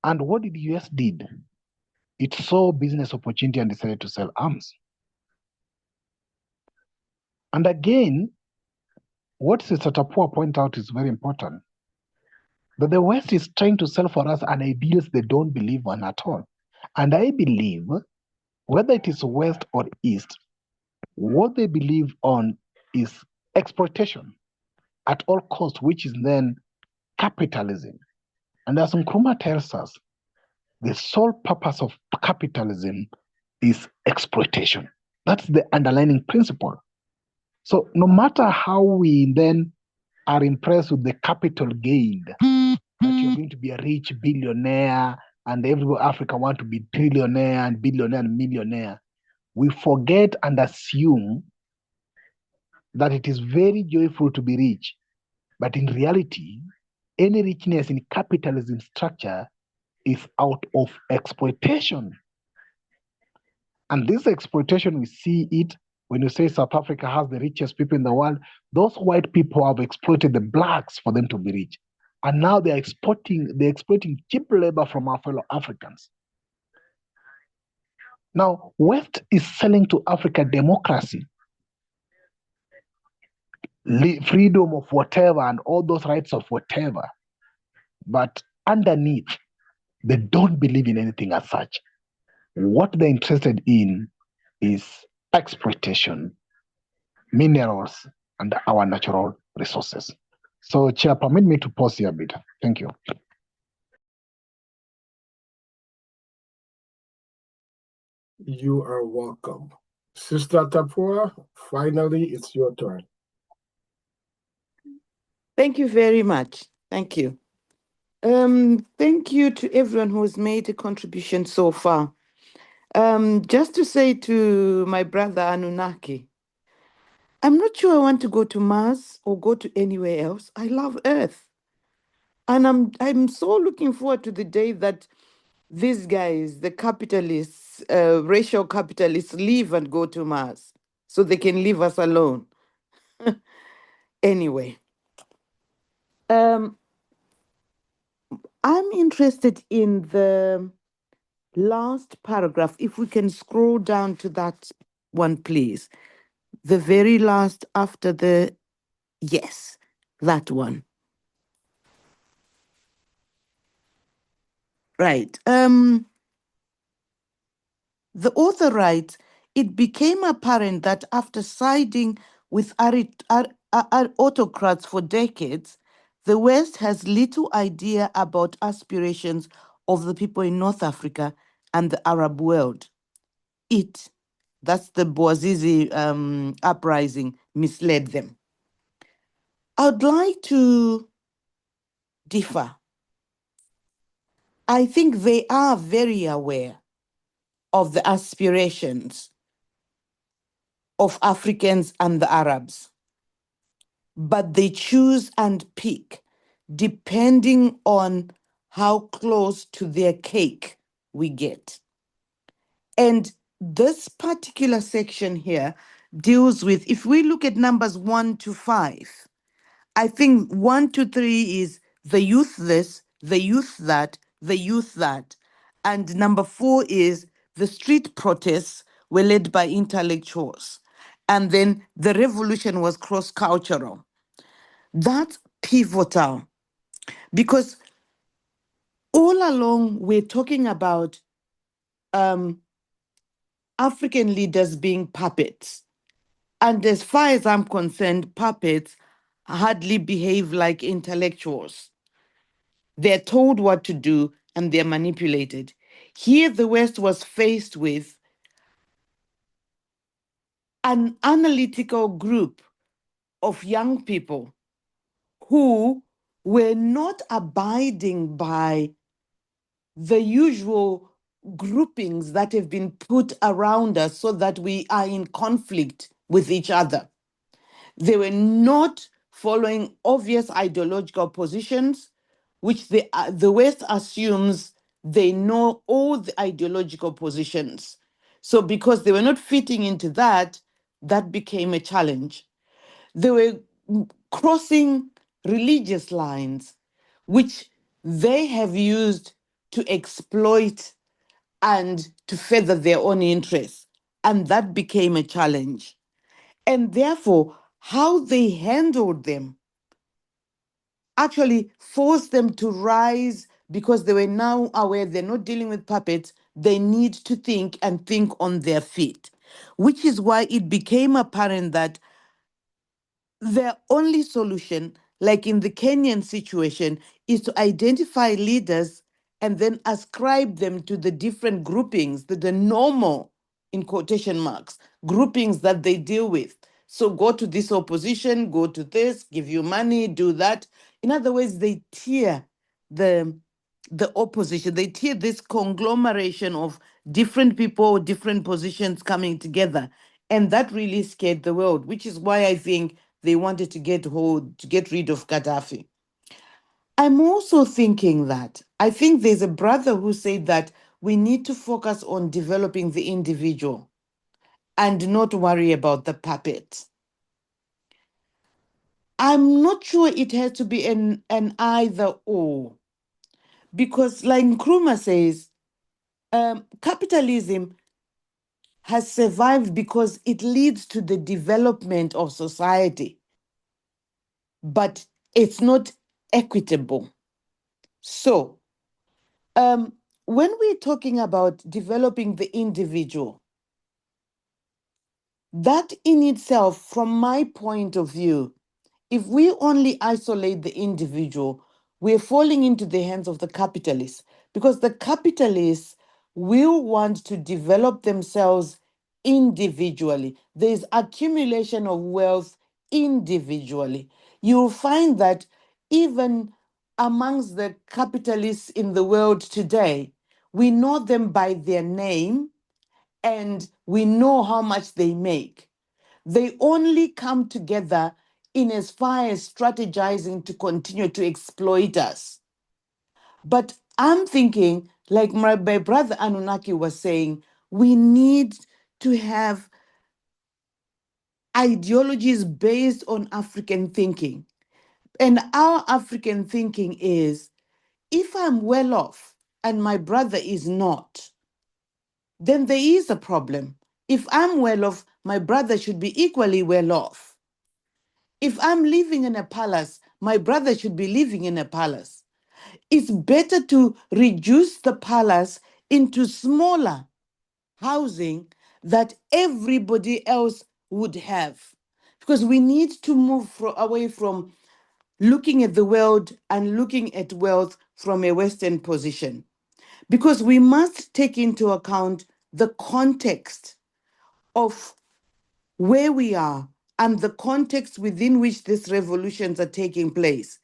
And what did the US did? It saw business opportunity and decided to sell arms. And again, what Sister Tapua point out is very important. That the West is trying to sell for us an ideals they don't believe in at all. And I believe, whether it is West or East, what they believe on is exploitation at all costs, which is then capitalism. And as Nkrumah tells us, the sole purpose of capitalism is exploitation. That's the underlying principle. So no matter how we then are impressed with the capital gained, that you're going to be a rich billionaire and every Africa want to be trillionaire and billionaire and millionaire, we forget and assume that it is very joyful to be rich. But in reality, any richness in capitalism structure is out of exploitation. And this exploitation, we see it when you say South Africa has the richest people in the world. Those white people have exploited the blacks for them to be rich. And now they're exploiting cheap labor from our fellow Africans. Now, West is selling to Africa democracy, freedom of whatever, and all those rights of whatever. But underneath, they don't believe in anything as such. What they're interested in is exploitation, minerals, and our natural resources. So, Chair, permit me to pause here a bit. Thank you. You are welcome. Sister Tapua, finally, it's your turn. Thank you very much. Thank you. Thank you to everyone who has made a contribution so far. Just to say to my brother Anunnaki, I'm not sure I want to go to Mars or go to anywhere else. I love Earth. And I'm so looking forward to the day that these guys, the capitalists, racial capitalists, leave and go to Mars so they can leave us alone. Anyway, I'm interested in the last paragraph. If we can scroll down to that one, please. The very last after the, yes, that one. Right. The author writes, it became apparent that after siding with autocrats for decades, the West has little idea about aspirations of the people in North Africa and the Arab world. That's the Bouazizi uprising, misled them. I would like to differ. I think they are very aware of the aspirations of Africans and the Arabs, but they choose and pick depending on how close to their cake we get. And this particular section here deals with, if we look at numbers 1 to 5, I think 1 to 3 is the youth this, the youth that, the youth that. And number 4 is the street protests were led by intellectuals. And then the revolution was cross-cultural. That's pivotal because all along we're talking about African leaders being puppets. And as far as I'm concerned, puppets hardly behave like intellectuals. They're told what to do and they're manipulated. Here, the West was faced with an analytical group of young people who were not abiding by the usual groupings that have been put around us so that we are in conflict with each other. They were not following obvious ideological positions, which the West assumes they know all the ideological positions. So because they were not fitting into that, that became a challenge. They were crossing religious lines, which they have used to exploit and to further their own interests. And that became a challenge. And therefore, how they handled them actually forced them to rise because they were now aware they're not dealing with puppets. They need to think and think on their feet, which is why it became apparent that their only solution, like in the Kenyan situation, is to identify leaders and then ascribe them to the different groupings, the normal, in quotation marks, groupings that they deal with. So go to this opposition, go to this, give you money, do that. In other words, they tier the opposition. They tier this conglomeration of different people, different positions coming together. And that really scared the world, which is why I think they wanted to get rid of Gaddafi. I'm also thinking that I think there's a brother who said that we need to focus on developing the individual and not worry about the puppet. I'm not sure it has to be an either or, because like Nkrumah says, capitalism has survived because it leads to the development of society, but it's not equitable. So, when we're talking about developing the individual, that in itself, from my point of view, if we only isolate the individual, we're falling into the hands of the capitalists, because the capitalists will want to develop themselves individually. There's accumulation of wealth individually. You'll find that even amongst the capitalists in the world today, we know them by their name and we know how much they make. They only come together in as far as strategizing to continue to exploit us. But I'm thinking, like my brother Anunnaki was saying, we need to have ideologies based on African thinking. And our African thinking is, if I'm well off and my brother is not, then there is a problem. If I'm well off, my brother should be equally well off. If I'm living in a palace, my brother should be living in a palace. It's better to reduce the palace into smaller housing that everybody else would have. Because we need to move away from looking at the world and looking at wealth from a Western position. because we must take into account the context of where we are and the context within which these revolutions are taking place.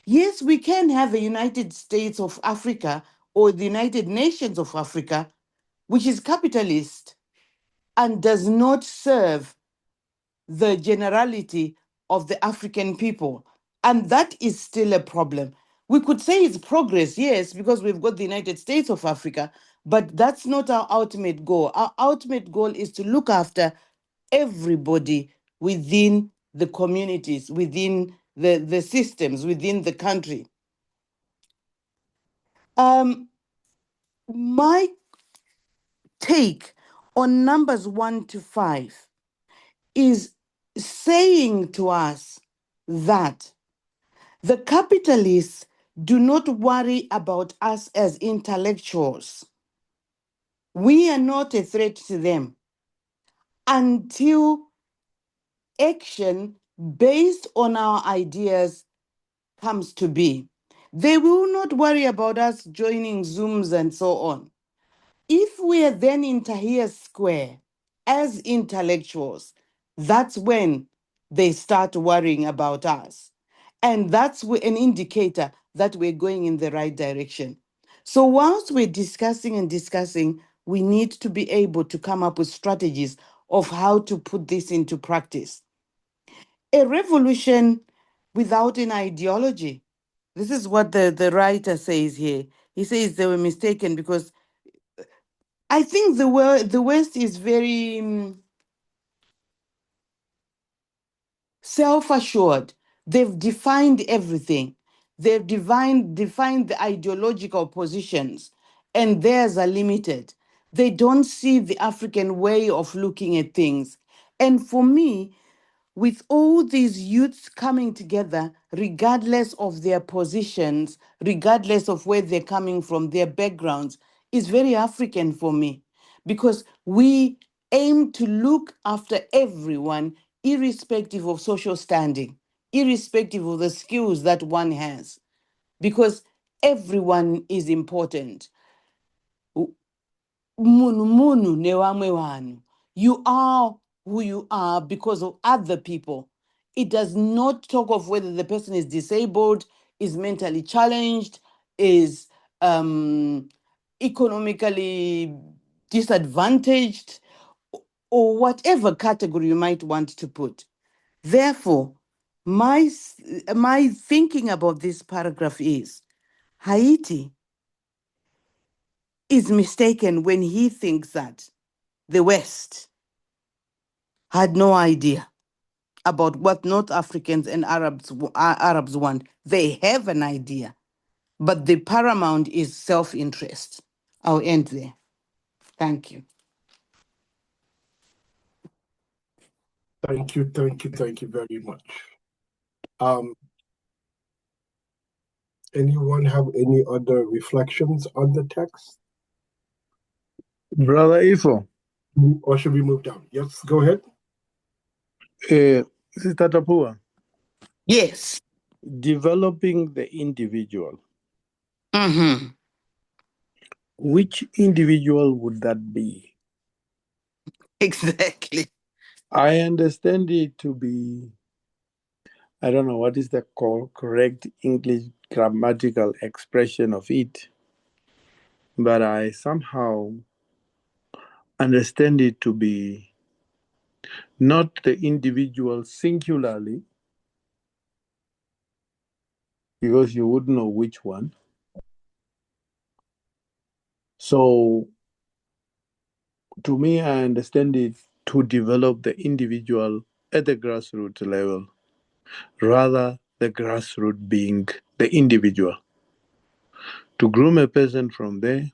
Yes, we can have a United States of Africa or the United Nations of Africa, which is capitalist and does not serve the generality of the African people. And that is still a problem. We could say it's progress, yes, because we've got the United States of Africa, but that's not our ultimate goal. Our ultimate goal is to look after everybody within the communities, within the systems, within the country. My take on numbers 1 to 5 is saying to us that the capitalists do not worry about us as intellectuals. We are not a threat to them until action based on our ideas comes to be. They will not worry about us joining Zooms and so on. If we are then in Tahrir Square as intellectuals, that's when they start worrying about us. And that's an indicator that we're going in the right direction. So whilst we're discussing, we need to be able to come up with strategies of how to put this into practice. A revolution without an ideology. This is what the writer says here. He says they were mistaken because I think the West is very self-assured. They've defined everything. They've defined the ideological positions, and theirs are limited. They don't see the African way of looking at things. And for me, with all these youths coming together, regardless of their positions, regardless of where they're coming from, their backgrounds, is very African for me, because we aim to look after everyone, irrespective of social standing, irrespective of the skills that one has, because everyone is important. Munu ne wamwe wanu. You are who you are because of other people. It does not talk of whether the person is disabled, is mentally challenged, is economically disadvantaged, or whatever category you might want to put. Therefore, my thinking about this paragraph is Haiti is mistaken when he thinks that the West had no idea about what North Africans and Arabs want. They have an idea, but the paramount is self-interest. I'll end there. Thank you. Thank you very much. Anyone have any other reflections on the text? Brother Ifo, Or should we move down? Yes, go ahead. Sister Tapua, Yes. developing the individual. Mm-hmm. Which individual would that be? Exactly. I understand it to be, I don't know what is the correct English grammatical expression of it, but I somehow understand it to be not the individual singularly, because you wouldn't know which one. So to me, I understand it to develop the individual at the grassroots level, rather the grassroots being the individual. To groom a person from there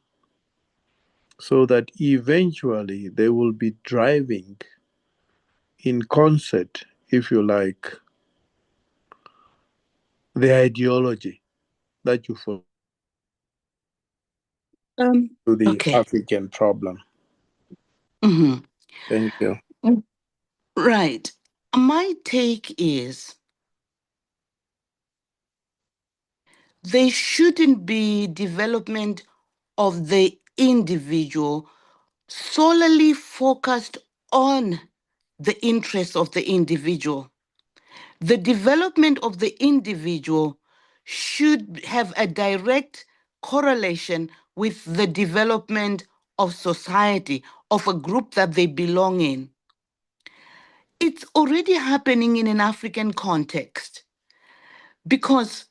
so that eventually they will be driving in concert, if you like, the ideology that you follow to the Okay. African problem. Mm-hmm. Thank you. Right. My take is there shouldn't be development of the individual solely focused on the interests of the individual. The development of the individual should have a direct correlation with the development of society, of a group that they belong in. It's already happening in an African context because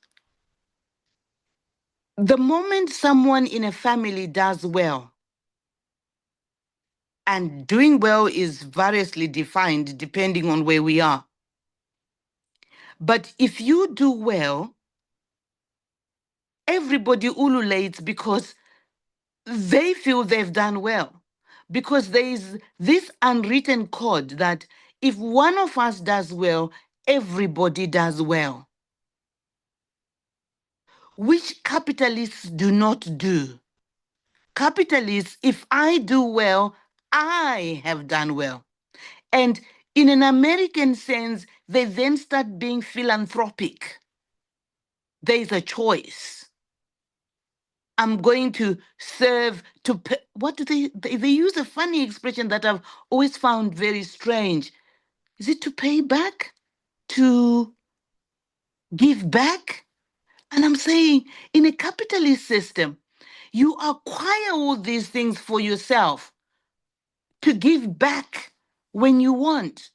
the moment someone in a family does well, and doing well is variously defined depending on where we are. But if you do well, everybody ululates because they feel they've done well. Because there is this unwritten code that if one of us does well, everybody does well, which capitalists do not do. Capitalists, if I do well, I have done well. And in an American sense, they then start being philanthropic. There is a choice. I'm going to serve to pay. What do they use a funny expression that I've always found very strange. Is it to pay back? To give back? And I'm saying in a capitalist system, you acquire all these things for yourself to give back when you want.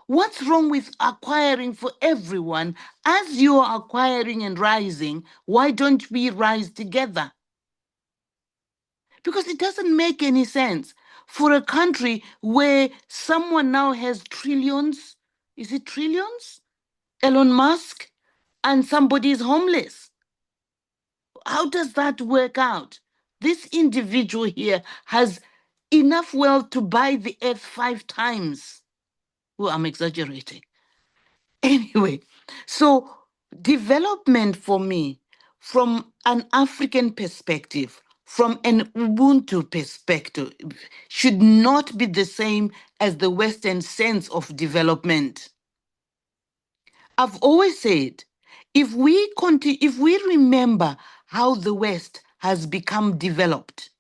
What's wrong with acquiring for everyone? As you're acquiring and rising, why don't we rise together? Because it doesn't make any sense for a country where someone now has trillions. Is it trillions? Elon Musk, and somebody is homeless. How does that work out? This individual here has enough wealth to buy the earth 5 times. Well, I'm exaggerating. Anyway, so development for me, from an African perspective, from an Ubuntu perspective, should not be the same as the Western sense of development. I've always said, if we remember how the West has become developed,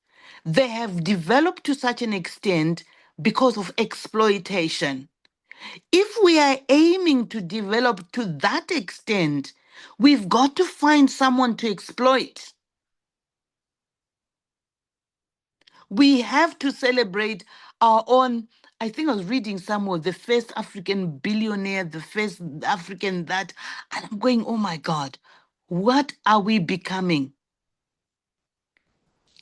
they have developed to such an extent because of exploitation. If we are aiming to develop to that extent, we've got to find someone to exploit. We have to celebrate our own. I think I was reading somewhere, the first African billionaire, the first African that, and I'm going, oh my God, what are we becoming?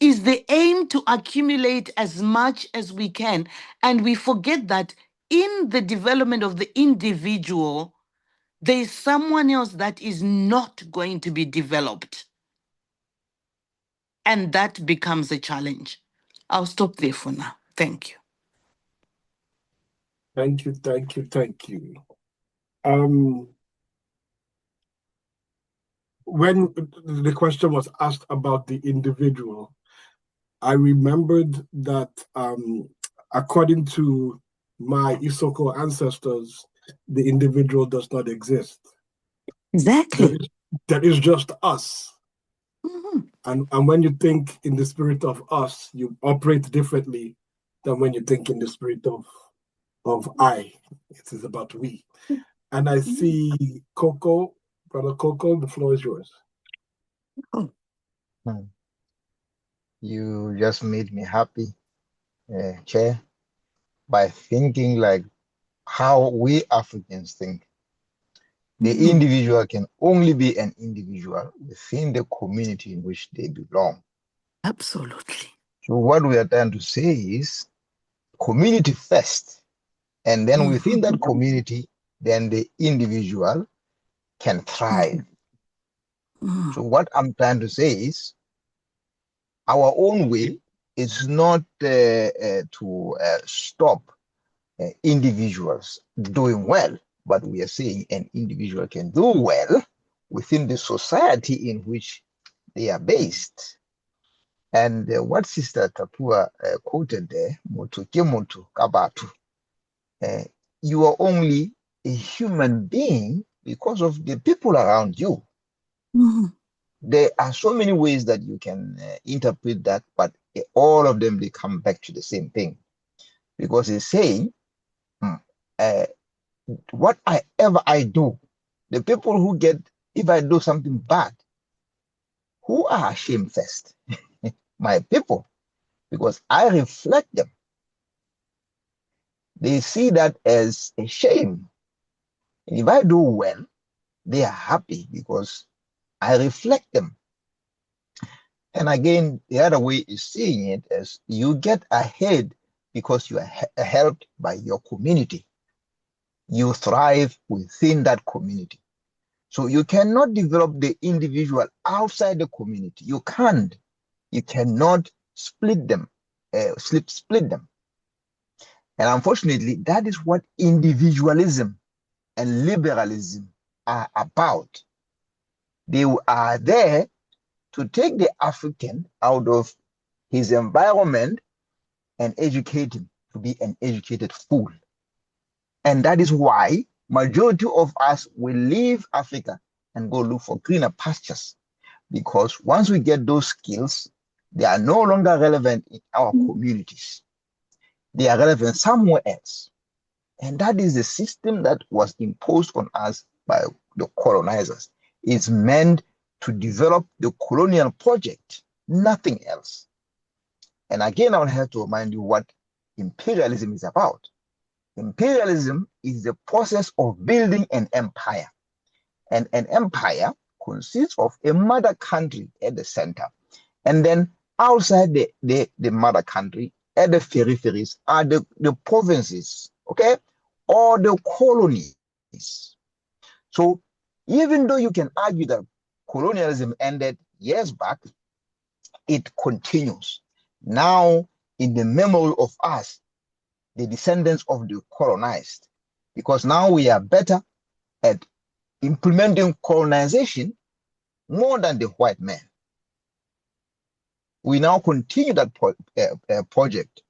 Is the aim to accumulate as much as we can, and we forget that in the development of the individual, there is someone else that is not going to be developed. And that becomes a challenge. I'll stop there for now. Thank you. Thank you, thank you, thank you. When the question was asked about the individual, I remembered that according to my Isoko ancestors, the individual does not exist. Exactly. There is just us. Mm-hmm. And when you think in the spirit of us, you operate differently than when you think in the spirit of I. It is about we. And I see Coco, Brother Coco, the floor is yours. Oh. You just made me happy, Chair, by thinking like how we Africans think. The individual can only be an individual within the community in which they belong. Absolutely. So what we are trying to say is community first, and then within that community, then the individual can thrive. So what I'm trying to say is our own way is not to stop individuals doing well, but we are saying an individual can do well within the society in which they are based. And what Sister Tapua quoted there, Motu Kemotu Kabatu, you are only a human being because of the people around you. There are so many ways that you can interpret that, but all of them, they come back to the same thing. Because it's saying, whatever I do, the people who get, if I do something bad, who are ashamed first? My people, because I reflect them. They see that as a shame. And if I do well, they are happy because I reflect them. And again, the other way is seeing it as you get ahead because you are helped by your community. You thrive within that community. So you cannot develop the individual outside the community. You can't. You cannot split them, split them. And unfortunately, that is what individualism and liberalism are about. They are there to take the African out of his environment and educate him to be an educated fool. And that is why majority of us will leave Africa and go look for greener pastures. Because once we get those skills, they are no longer relevant in our communities. They are relevant somewhere else. And that is the system that was imposed on us by the colonizers. It's meant to develop the colonial project, nothing else. And again, I will have to remind you what imperialism is about. Imperialism is the process of building an empire. And an empire consists of a mother country at the center. And then outside the mother country, at the peripheries, are the provinces, okay? Or the colonies. So even though you can argue that colonialism ended years back, it continues. Now, in the memory of us, the descendants of the colonized, because now we are better at implementing colonization more than the white man. We now continue that project.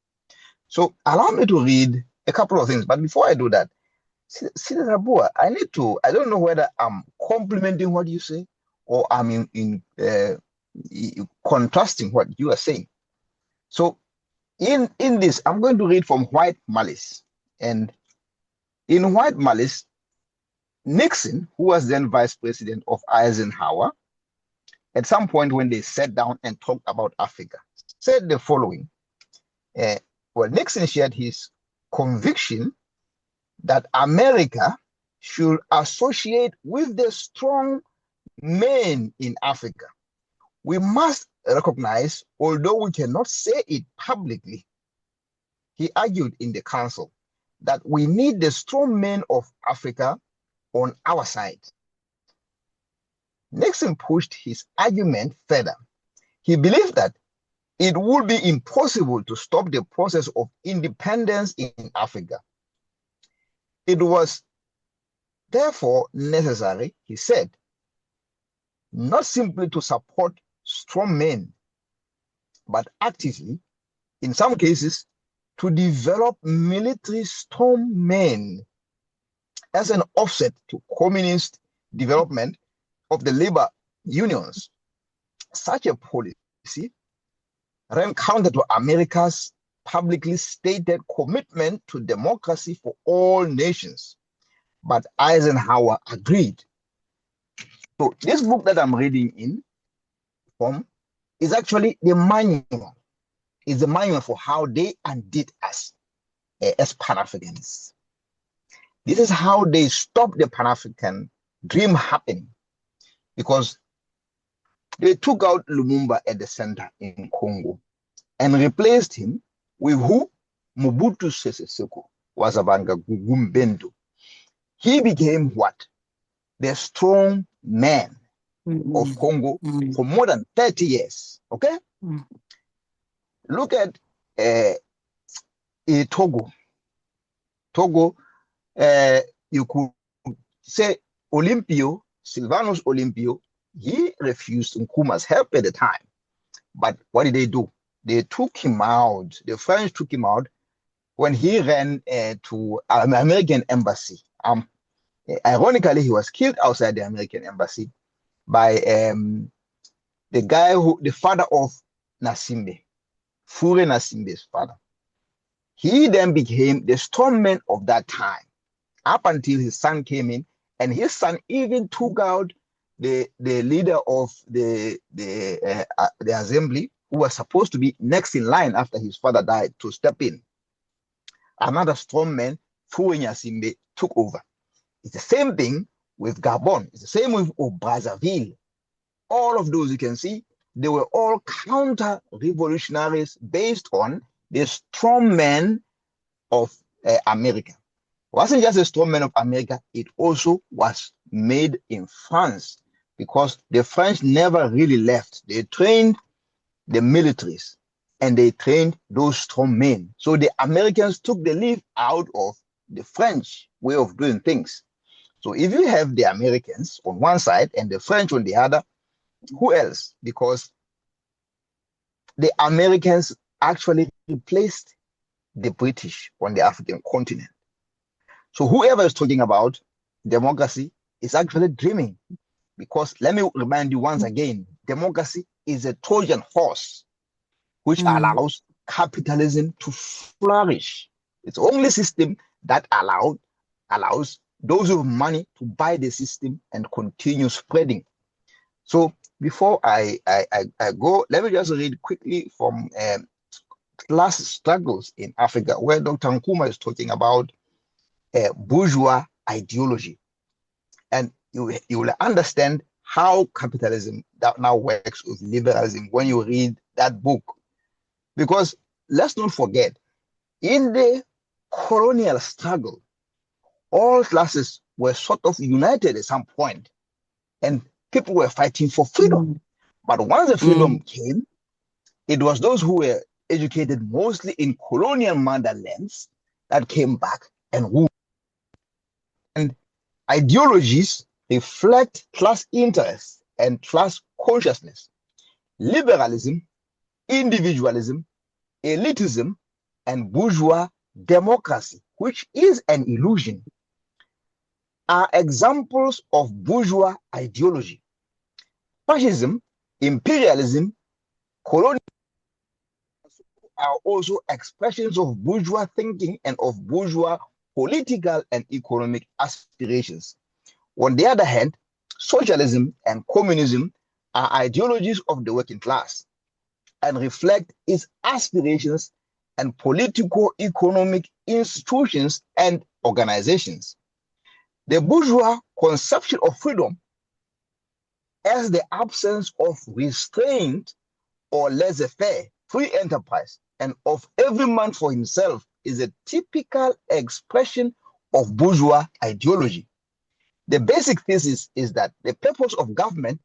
So allow me to read a couple of things, but before I do that, Senator Bua, I don't know whether I'm complimenting what you say or I'm contrasting what you are saying. So in this, I'm going to read from White Malice. And in White Malice, Nixon, who was then vice president of Eisenhower, at some point when they sat down and talked about Africa, said the following. Well, Nixon shared his conviction that America should associate with the strong men in Africa. We must recognize, although we cannot say it publicly, he argued in the council, that we need the strong men of Africa on our side. Nixon pushed his argument further. He believed that it would be impossible to stop the process of independence in Africa. It was therefore necessary, he said, not simply to support strong men, but actively, in some cases, to develop military strong men as an offset to communist development of the labor unions. Such a policy ran counter to America's publicly stated commitment to democracy for all nations. But Eisenhower agreed. So this book that I'm reading from is actually the manual. It's the manual for how they undid us as Pan-Africanists. This is how they stopped the Pan-African dream happening, because they took out Lumumba at the center in Congo and replaced him with who? Mobutu Sese Seko Wazabanga Gugumbendo. He became what? The strong man of Congo for more than 30 years. Okay? Look at Togo. Togo, you could say Olympio, Silvanus Olympio, he refused Nkrumah's help at the time. But what did they do? They took him out. The French took him out when he ran to an American embassy. Ironically, he was killed outside the American embassy by the father of Nasimbe, Fure Nasimbe's father. He then became the strongman of that time, up until his son came in, and his son even took out the leader of the assembly, who was supposed to be next in line after his father died, to step in. Another strongman, Fure Nasimbe, took over. It's the same thing with Gabon. It's the same with Brazzaville. All of those you can see, they were all counter-revolutionaries based on the strongmen of America. It wasn't just a strongman of America, it also was made in France, because the French never really left. They trained the militaries and they trained those strong men. So the Americans took the leaf out of the French way of doing things. So if you have the Americans on one side and the French on the other, who else? Because the Americans actually replaced the British on the African continent. So whoever is talking about democracy is actually dreaming, because let me remind you once again, democracy is a Trojan horse which allows capitalism to flourish. It's the only system that allows those with money to buy the system and continue spreading. So before I go, let me just read quickly from class struggles in Africa, where Dr. Nkrumah is talking about bourgeois ideology. And you will understand how capitalism that now works with liberalism when you read that book. Because let's not forget, in the colonial struggle, all classes were sort of united at some point, and people were fighting for freedom. But once the freedom came, it was those who were educated mostly in colonial motherlands that came back and ruled. And ideologies reflect class interests and class consciousness. Liberalism, individualism, elitism, and bourgeois democracy, which is an illusion, are examples of bourgeois ideology. Fascism, imperialism, colonialism are also expressions of bourgeois thinking and of bourgeois political and economic aspirations. On the other hand, socialism and communism are ideologies of the working class and reflect its aspirations and political economic institutions and organizations. The bourgeois conception of freedom as the absence of restraint or laissez-faire, free enterprise, and of every man for himself is a typical expression of bourgeois ideology. The basic thesis is that the purpose of government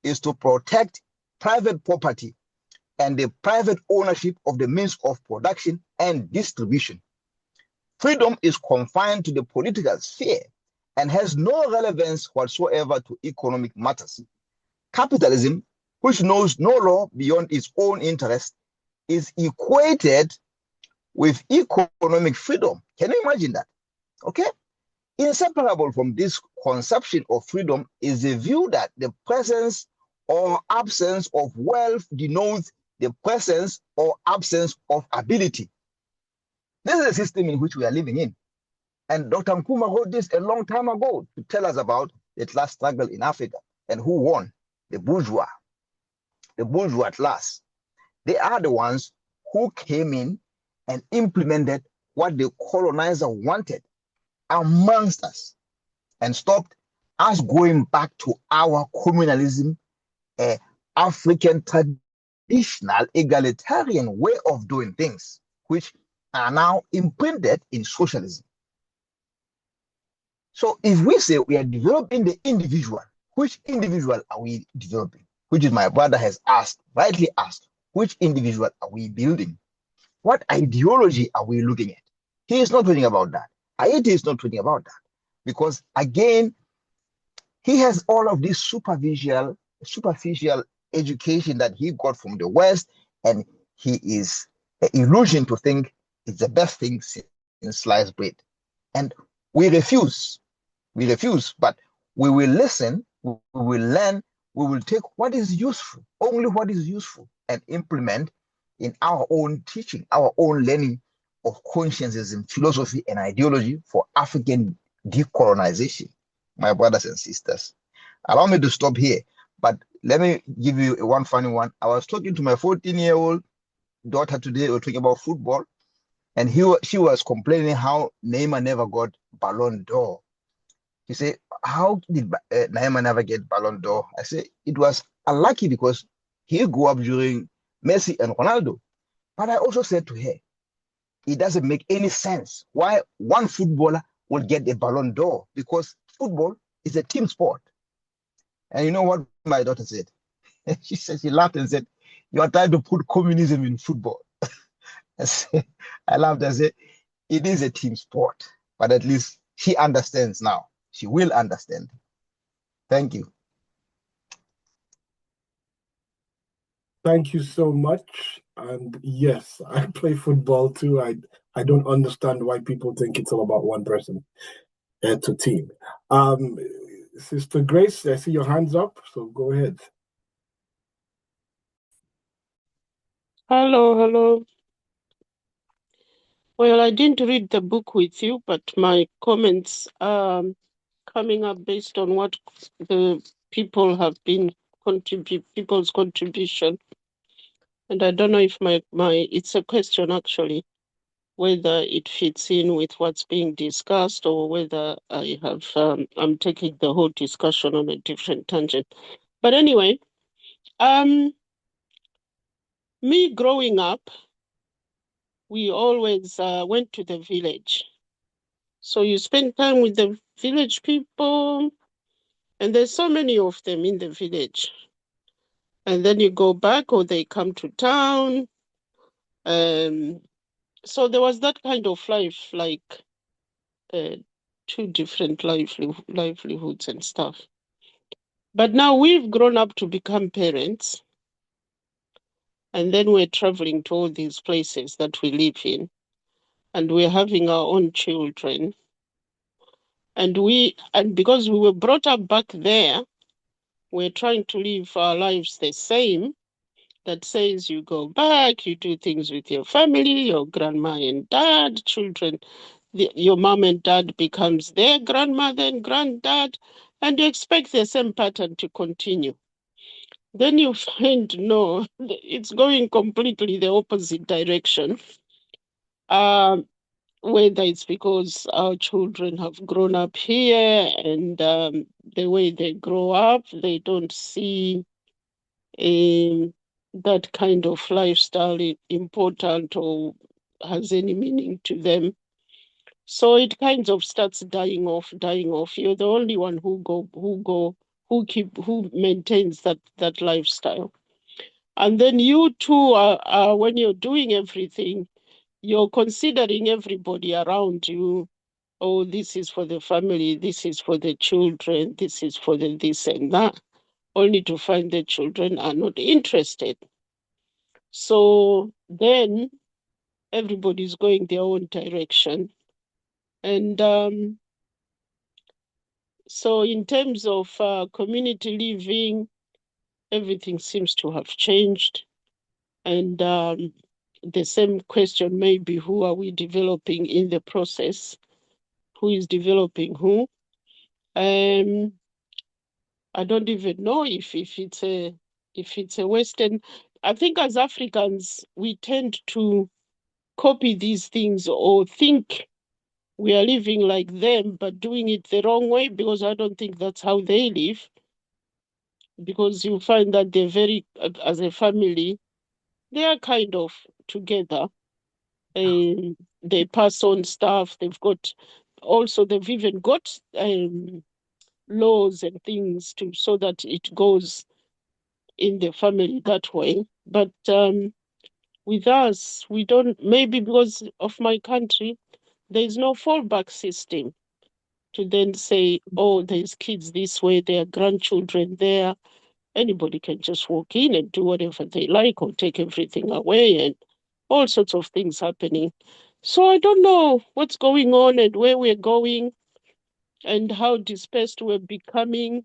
is to protect private property and the private ownership of the means of production and distribution. Freedom is confined to the political sphere and has no relevance whatsoever to economic matters. Capitalism, which knows no law beyond its own interest, is equated with economic freedom. Can you imagine that? Okay? Inseparable from this conception of freedom is the view that the presence or absence of wealth denotes the presence or absence of ability. This is the system in which we are living in. And Dr. Nkrumah wrote this a long time ago to tell us about the class struggle in Africa and who won. The bourgeois class. They are the ones who came in and implemented what the colonizer wanted amongst us and stopped us going back to our communalism, African traditional egalitarian way of doing things, which are now imprinted in socialism. So if we say we are developing the individual, which individual are we developing? Which is my brother has asked, rightly asked, which individual are we building? What ideology are we looking at? He is not talking about that. Haiti is not talking about that. Because again, he has all of this superficial education that he got from the West, and he is an illusion to think it's the best thing in sliced bread. And we refuse, but we will listen, we will learn, we will take what is useful, only what is useful, and implement in our own teaching, our own learning of conscientism, philosophy, and ideology for African decolonization. My brothers and sisters, allow me to stop here, but let me give you one funny one. I was talking to my 14-year-old daughter today. We were talking about football, and she was complaining how Neymar never got Ballon d'Or. He said, how did Neymar never get Ballon d'Or? I said, it was unlucky because he grew up during Messi and Ronaldo. But I also said to her, it doesn't make any sense why one footballer will get a Ballon d'Or, because football is a team sport. And you know what my daughter said? She said, she laughed and said, you are trying to put communism in football. I laughed and said, it is a team sport, but at least she understands now. She will understand. Thank you. Thank you so much. And yes, I play football too. I don't understand why people think it's all about one person. It's a team. Sister Grace, I see your hands up, so go ahead. Hello. Well, I didn't read the book with you, but my comments are coming up based on what the people have been people's contribution. And I don't know if my it's a question actually, whether it fits in with what's being discussed or whether I have I'm taking the whole discussion on a different tangent. But anyway, me growing up, we always went to the village. So you spend time with the village people, and there's so many of them in the village. And then you go back or they come to town. So there was that kind of life, like two different livelihoods and stuff. But now we've grown up to become parents. And then we're traveling to all these places that we live in. And we're having our own children. And because we were brought up back there, we're trying to live our lives the same. That says you go back, you do things with your family, your grandma and dad, children. Your mom and dad becomes their grandmother and granddad, and you expect the same pattern to continue. Then you find, no, it's going completely the opposite direction. Whether it's because our children have grown up here and the way they grow up, they don't see that kind of lifestyle important or has any meaning to them. So it kind of starts dying off. You're the only one who maintains that lifestyle. And then you too are when you're doing everything, you're considering everybody around you. Oh, this is for the family, this is for the children, this is for the this and that, only to find the children are not interested. So then everybody's going their own direction. And so in terms of community living, everything seems to have changed. And the same question may be, who are we developing in the process? Who is developing who? I don't even know if it's a Western. I think as Africans, we tend to copy these things or think we are living like them, but doing it the wrong way, because I don't think that's how they live. Because you find that they're very, as a family, they are kind of together. They pass on stuff. They've even got laws and things so that it goes in the family that way. But with us, we don't, maybe because of my country, there is no fallback system to then say, oh, there's kids this way, there are grandchildren there. Anybody can just walk in and do whatever they like or take everything away, and all sorts of things happening. So I don't know what's going on and where we're going and how dispersed we're becoming.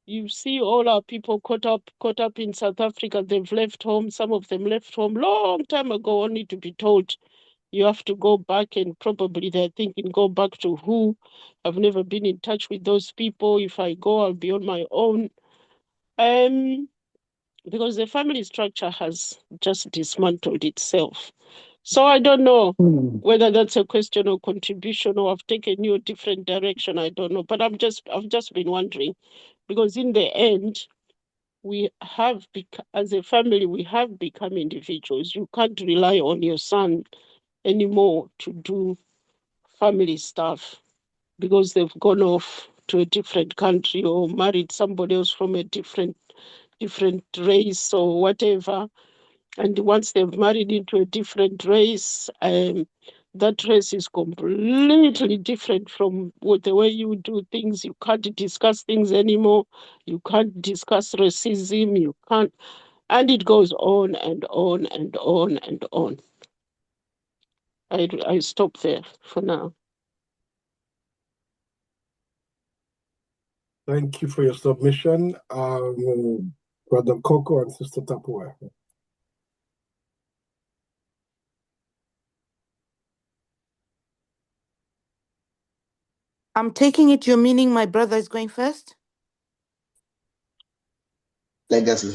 You see all our people caught up in South Africa. They've left home. Some of them left home long time ago, only to be told you have to go back, and probably they're thinking, go back to who? I've never been in touch with those people. If I go, I'll be on my own. Because the family structure has just dismantled itself. So I don't know whether that's a question of contribution or I've taken you a different direction. I don't know. But I've just been wondering, because in the end, we have as a family, we have become individuals. You can't rely on your son anymore to do family stuff because they've gone off to a different country or married somebody else from a different race or whatever. And once they've married into a different race, that race is completely different from the way you do things. You can't discuss things anymore. You can't discuss racism. You can't, and it goes on and on and on and on. I stop there for now. Thank you for your submission, Brother Coco and Sister Tapua. I'm taking it you're meaning my brother is going first? Legacy.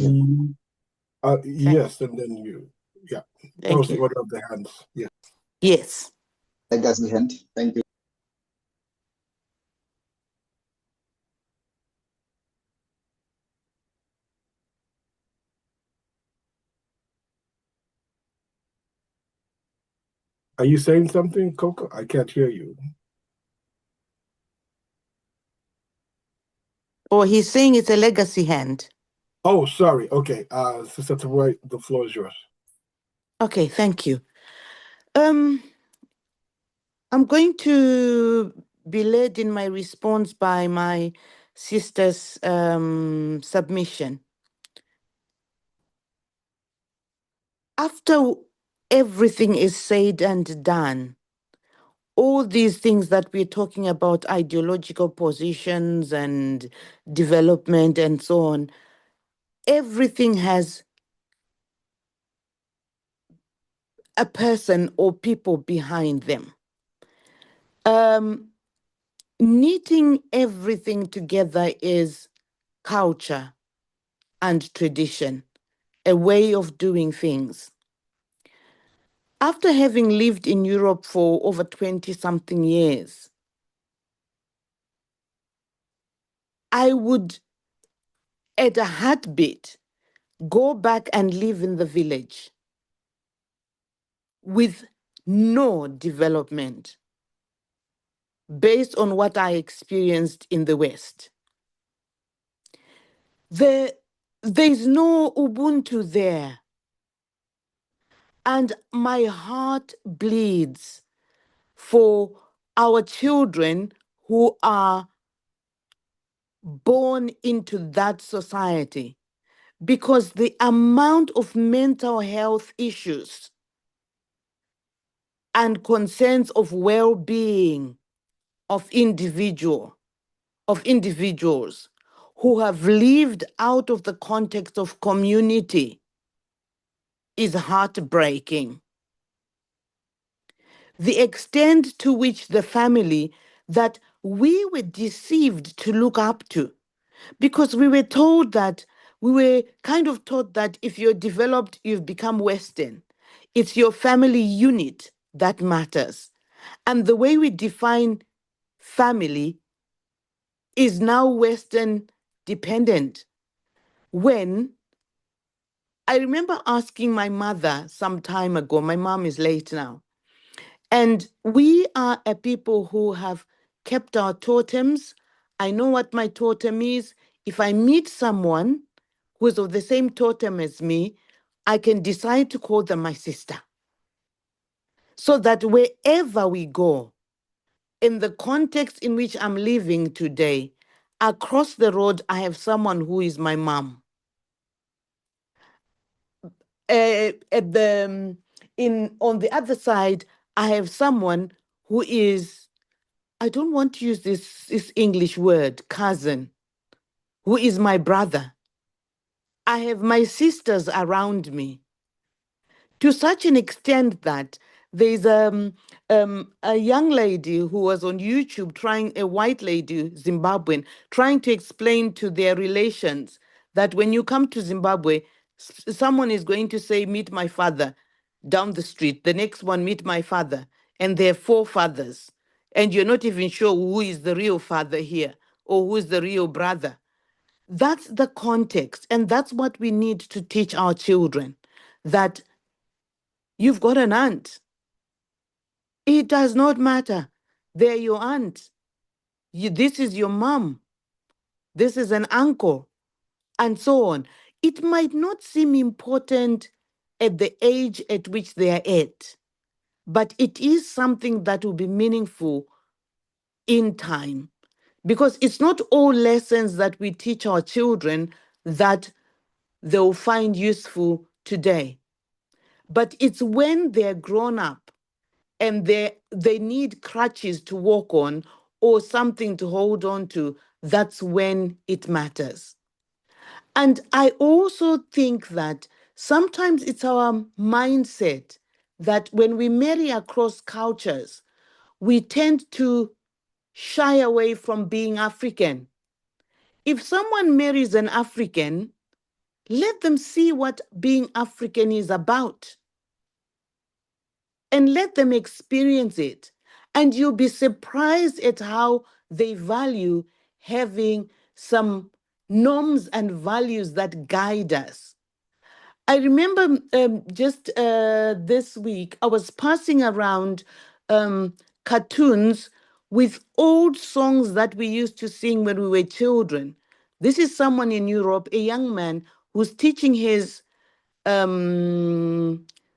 Yes, and then you. Yeah. That was the order of the hands. Yeah. Yes. Legacy hand. Thank you. Are you saying something, Coco? I can't hear you. Oh, he's saying it's a legacy hand. Oh, sorry. Okay. Sister Tapua, the floor is yours. Okay, thank you. I'm going to be led in my response by my sister's submission. After everything is said and done, all these things that we're talking about, ideological positions and development and so on, everything has a person or people behind them. Knitting everything together is culture and tradition, a way of doing things. After having lived in Europe for over 20-something years, I would, at a heartbeat, go back and live in the village with no development based on what I experienced in the West. There's no Ubuntu there. And my heart bleeds for our children who are born into that society, because the amount of mental health issues and concerns of well-being of individuals who have lived out of the context of community is heartbreaking. The extent to which the family that we were deceived to look up to, because we were taught that, we were kind of taught that if you're developed, you've become Western. It's your family unit that matters. And the way we define family is now Western dependent. When I remember asking my mother some time ago, my mom is late now, and we are a people who have kept our totems. I know what my totem is. If I meet someone who is of the same totem as me, I can decide to call them my sister. So that wherever we go, in the context in which I'm living today, across the road, I have someone who is my mom. On the other side, I have someone who is, I don't want to use this English word, cousin. who is my brother. I have my sisters around me, to such an extent that there's a young lady who was on YouTube trying, a white lady, Zimbabwean, trying to explain to their relations that when you come to Zimbabwe, someone is going to say, meet my father down the street. The next one, meet my father. And there are 4 fathers. And you're not even sure who is the real father here or who is the real brother. That's the context. And that's what we need to teach our children, that you've got an aunt. It does not matter. They're your aunt. This is your mom. This is an uncle, and so on. It might not seem important at the age at which they are at, but it is something that will be meaningful in time, because it's not all lessons that we teach our children that they'll find useful today. But it's when they're grown up and they need crutches to walk on or something to hold on to, that's when it matters. And I also think that sometimes it's our mindset that when we marry across cultures, we tend to shy away from being African. If someone marries an African, let them see what being African is about and let them experience it. And you'll be surprised at how they value having some norms and values that guide us. I remember just this week, I was passing around cartoons with old songs that we used to sing when we were children. This is someone in Europe, a young man who's teaching his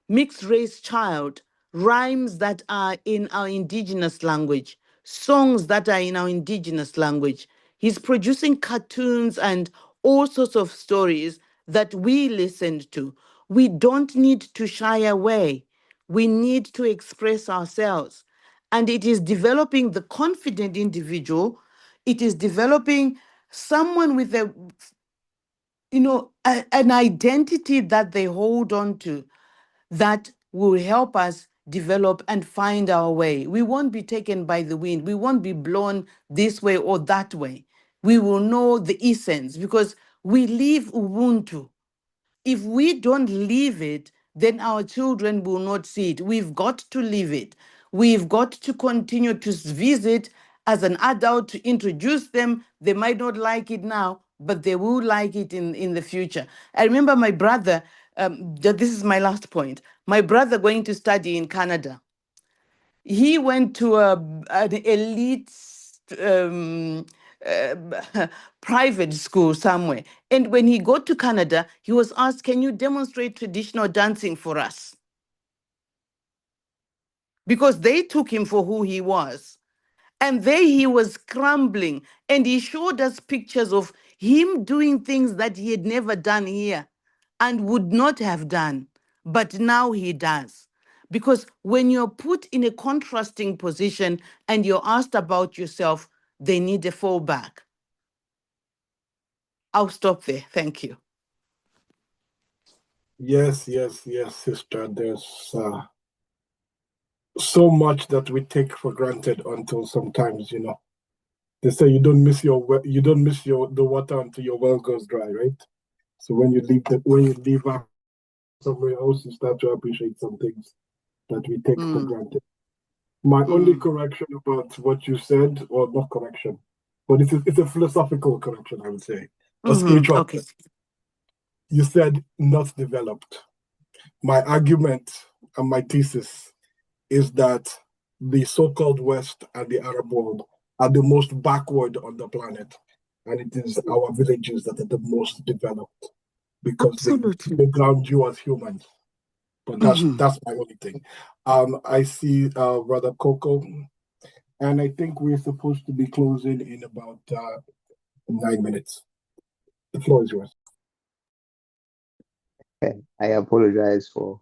mixed race child rhymes that are in our indigenous language, songs that are in our indigenous language. He's producing cartoons and all sorts of stories that we listened to. We don't need to shy away. We need to express ourselves. And it is developing the confident individual. It is developing someone with an identity that they hold on to that will help us develop and find our way. We won't be taken by the wind. We won't be blown this way or that way. We will know the essence because we live Ubuntu. If we don't live it, then our children will not see it. We've got to live it. We've got to continue to visit as an adult to introduce them. They might not like it now, but they will like it in the future. I remember my brother, this is my last point, my brother going to study in Canada. He went to an elite private school somewhere. And when he got to Canada, he was asked, can you demonstrate traditional dancing for us? Because they took him for who he was. And there he was scrambling. And he showed us pictures of him doing things that he had never done here and would not have done. But now he does. Because when you're put in a contrasting position and you're asked about yourself, they need a fallback. I'll stop there. Thank you. Yes, sister. There's so much that we take for granted until sometimes, they say you don't miss the water until your well goes dry, right? So when you leave up somewhere else, you start to appreciate some things that we take for granted. My only correction about what you said, or not correction, but it's a philosophical correction, I would say, a spiritual. Okay. You said not developed. My argument and my thesis is that the so-called West and the Arab world are the most backward on the planet, and it is our villages that are the most developed because they ground you as humans. But that's my only thing. I see Brother Coco, and I think we're supposed to be closing in about 9 minutes. The floor is yours. I apologize for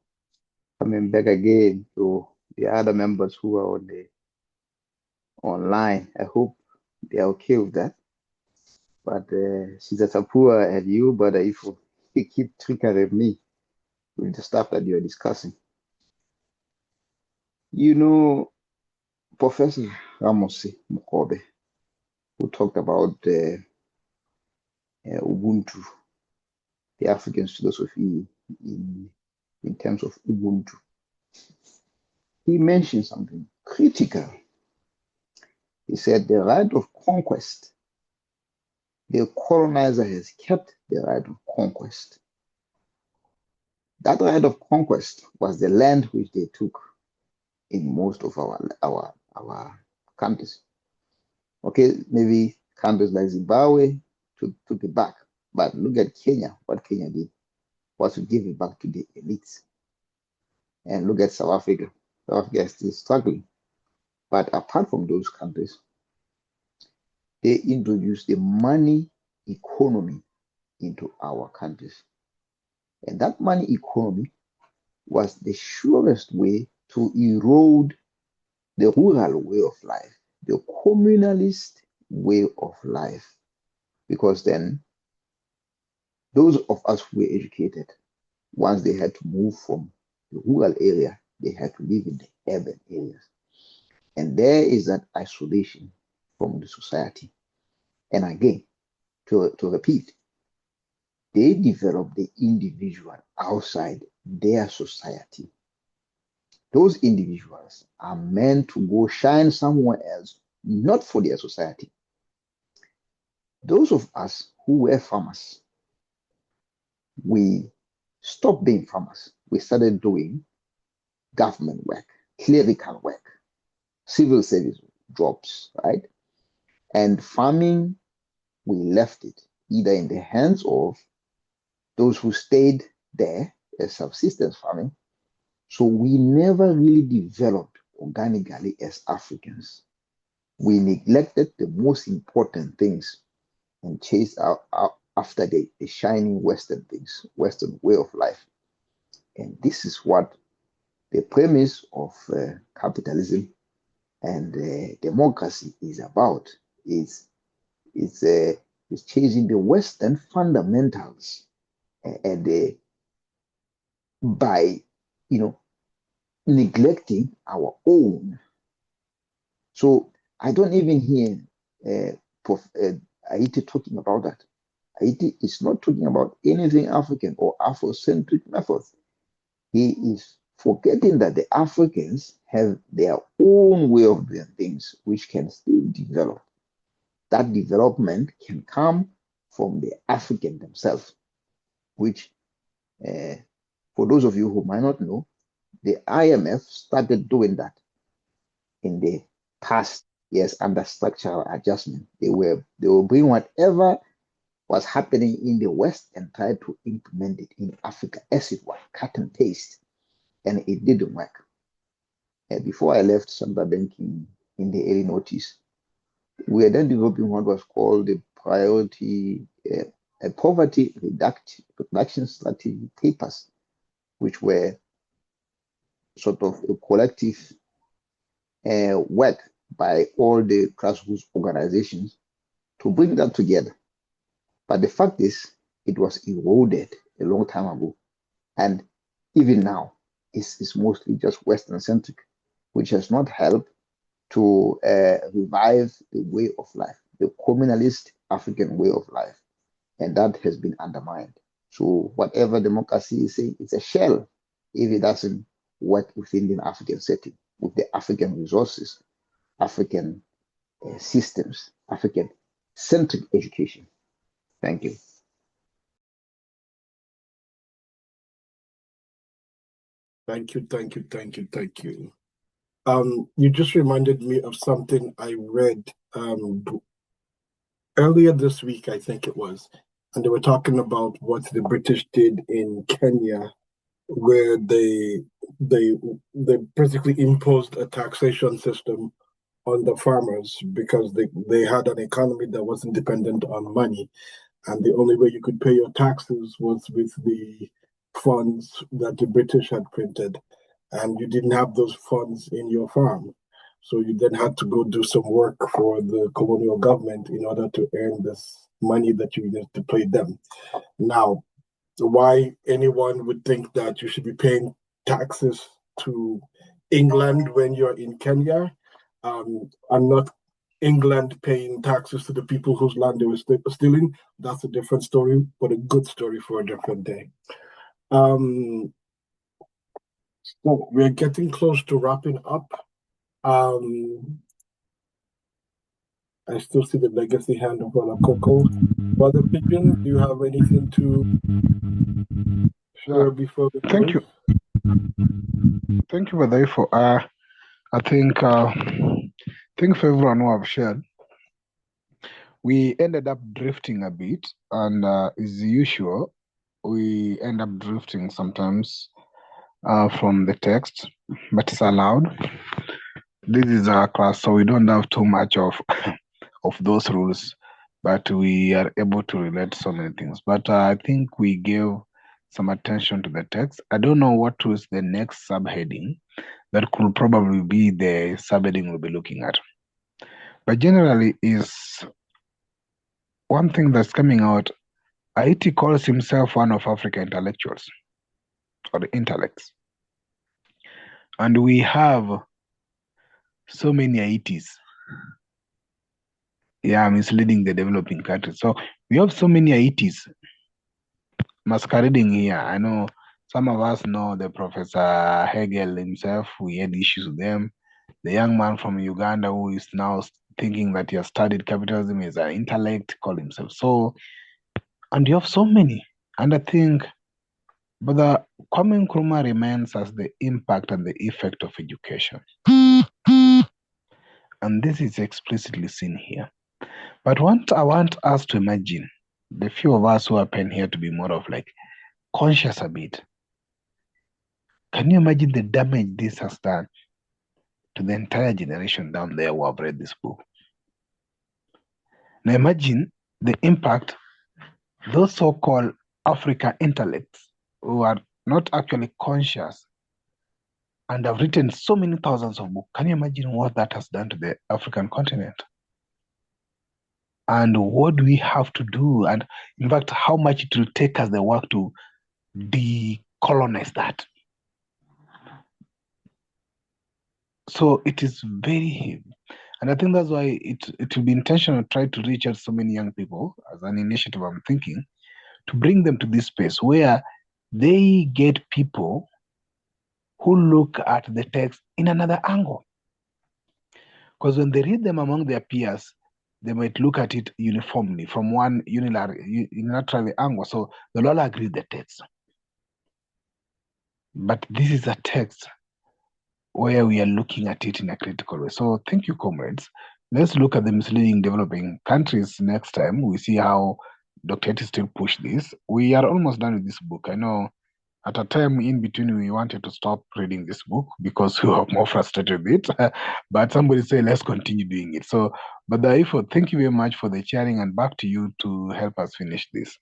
coming back again to the other members who are online. I hope they are okay with that. But she's a Tapua and you, but if you keep triggering me with the stuff that you're discussing. You know, Professor Ramos Mukobe, who talked about Ubuntu, the African philosophy in terms of Ubuntu. He mentioned something critical. He said the right of conquest, the colonizer has kept the right of conquest. That right of conquest was the land which they took in most of our countries. Okay, maybe countries like Zimbabwe took it back. But look at Kenya, what Kenya did was to give it back to the elites. And look at South Africa. South Africa is still struggling. But apart from those countries, they introduced the money economy into our countries. And that money economy was the surest way to erode the rural way of life, the communalist way of life. Because then those of us who were educated, once they had to move from the rural area, they had to live in the urban areas. And there is that isolation from the society. And again, to repeat, they develop the individual outside their society. Those individuals are meant to go shine somewhere else, not for their society. Those of us who were farmers, we stopped being farmers. We started doing government work, clerical work, civil service jobs, right? And farming, we left it either in the hands of those who stayed there as subsistence farming. So we never really developed organically as Africans. We neglected the most important things and chased after the shining Western things, Western way of life. And this is what the premise of capitalism and democracy is about. It's chasing the Western fundamentals and by neglecting our own. So I don't even hear Haiti talking about that. Haiti is not talking about anything African or Afrocentric methods. He is forgetting that the Africans have their own way of doing things, which can still develop. That development can come from the African themselves, which, for those of you who might not know, the IMF started doing that in the past years under structural adjustment. They will bring whatever was happening in the West and try to implement it in Africa as it was, cut and paste, and it didn't work. Before I left central banking in the early noughties, we were then developing what was called the priority poverty reduction strategy papers, which were sort of a collective work by all the grassroots organizations to bring that together. But the fact is, it was eroded a long time ago. And even now, it's mostly just Western-centric, which has not helped to revive the way of life, the communalist African way of life. And that has been undermined. So whatever democracy is saying, it's a shell if it doesn't work within the African setting, with the African resources, African systems, African-centric education. Thank you. Thank you. You just reminded me of something I read earlier this week, I think it was, and they were talking about what the British did in Kenya, where they basically imposed a taxation system on the farmers because they had an economy that wasn't dependent on money, and the only way you could pay your taxes was with the funds that the British had printed, and you didn't have those funds in your farm. So you then had to go do some work for the colonial government in order to earn this money that you needed to pay them. Now, why anyone would think that you should be paying taxes to England when you're in Kenya, and not England paying taxes to the people whose land they were stealing, that's a different story, but a good story for a different day. So we're getting close to wrapping up. I still see the legacy hand of Brother Coco. Brother Pigeon, do you have anything to share before we close? Thank you. Thank you, Brother Ifo. I think for everyone who have shared. We ended up drifting a bit, and as usual, we end up drifting sometimes from the text, but it's allowed. This is our class, so we don't have too much of of those rules, but we are able to relate so many things. But I think we gave some attention to the text. I don't know what was the next subheading. That could probably be the subheading we'll be looking at. But generally is one thing that's coming out. Haiti calls himself one of African intellectuals or the intellects. And we have so many Haitis. Yeah, misleading the developing countries. So we have so many Haitis masquerading here. I know some of us know the Professor Hegel himself. We had issues with them. The young man from Uganda who is now thinking that he has studied capitalism is an intellect, call himself so. And you have so many. And I think, but the Kwame Nkrumah remains as the impact and the effect of education. And this is explicitly seen here. But what I want us to imagine, the few of us who are pen here to be more of like conscious a bit. Can you imagine the damage this has done to the entire generation down there who have read this book? Now imagine the impact those so-called African intellects who are not actually conscious and have written so many thousands of books. Can you imagine what that has done to the African continent? And what do we have to do? And in fact, how much it will take us the work to decolonize that? So it is very heavy. And I think that's why it will be intentional to try to reach out so many young people as an initiative, I'm thinking, to bring them to this space where they get people who look at the text in another angle. Because when they read them among their peers, they might look at it uniformly from one unilateral angle. So they'll all agree with the text. But this is a text where we are looking at it in a critical way. So thank you, comrades. Let's look at the misleading developing countries next time. We see how Dr. Yojayiti still push this. We are almost done with this book. I know at a time in between, we wanted to stop reading this book because we were more frustrated with it. But somebody said, let's continue doing it. So, but therefore, thank you very much for the sharing, and back to you to help us finish this.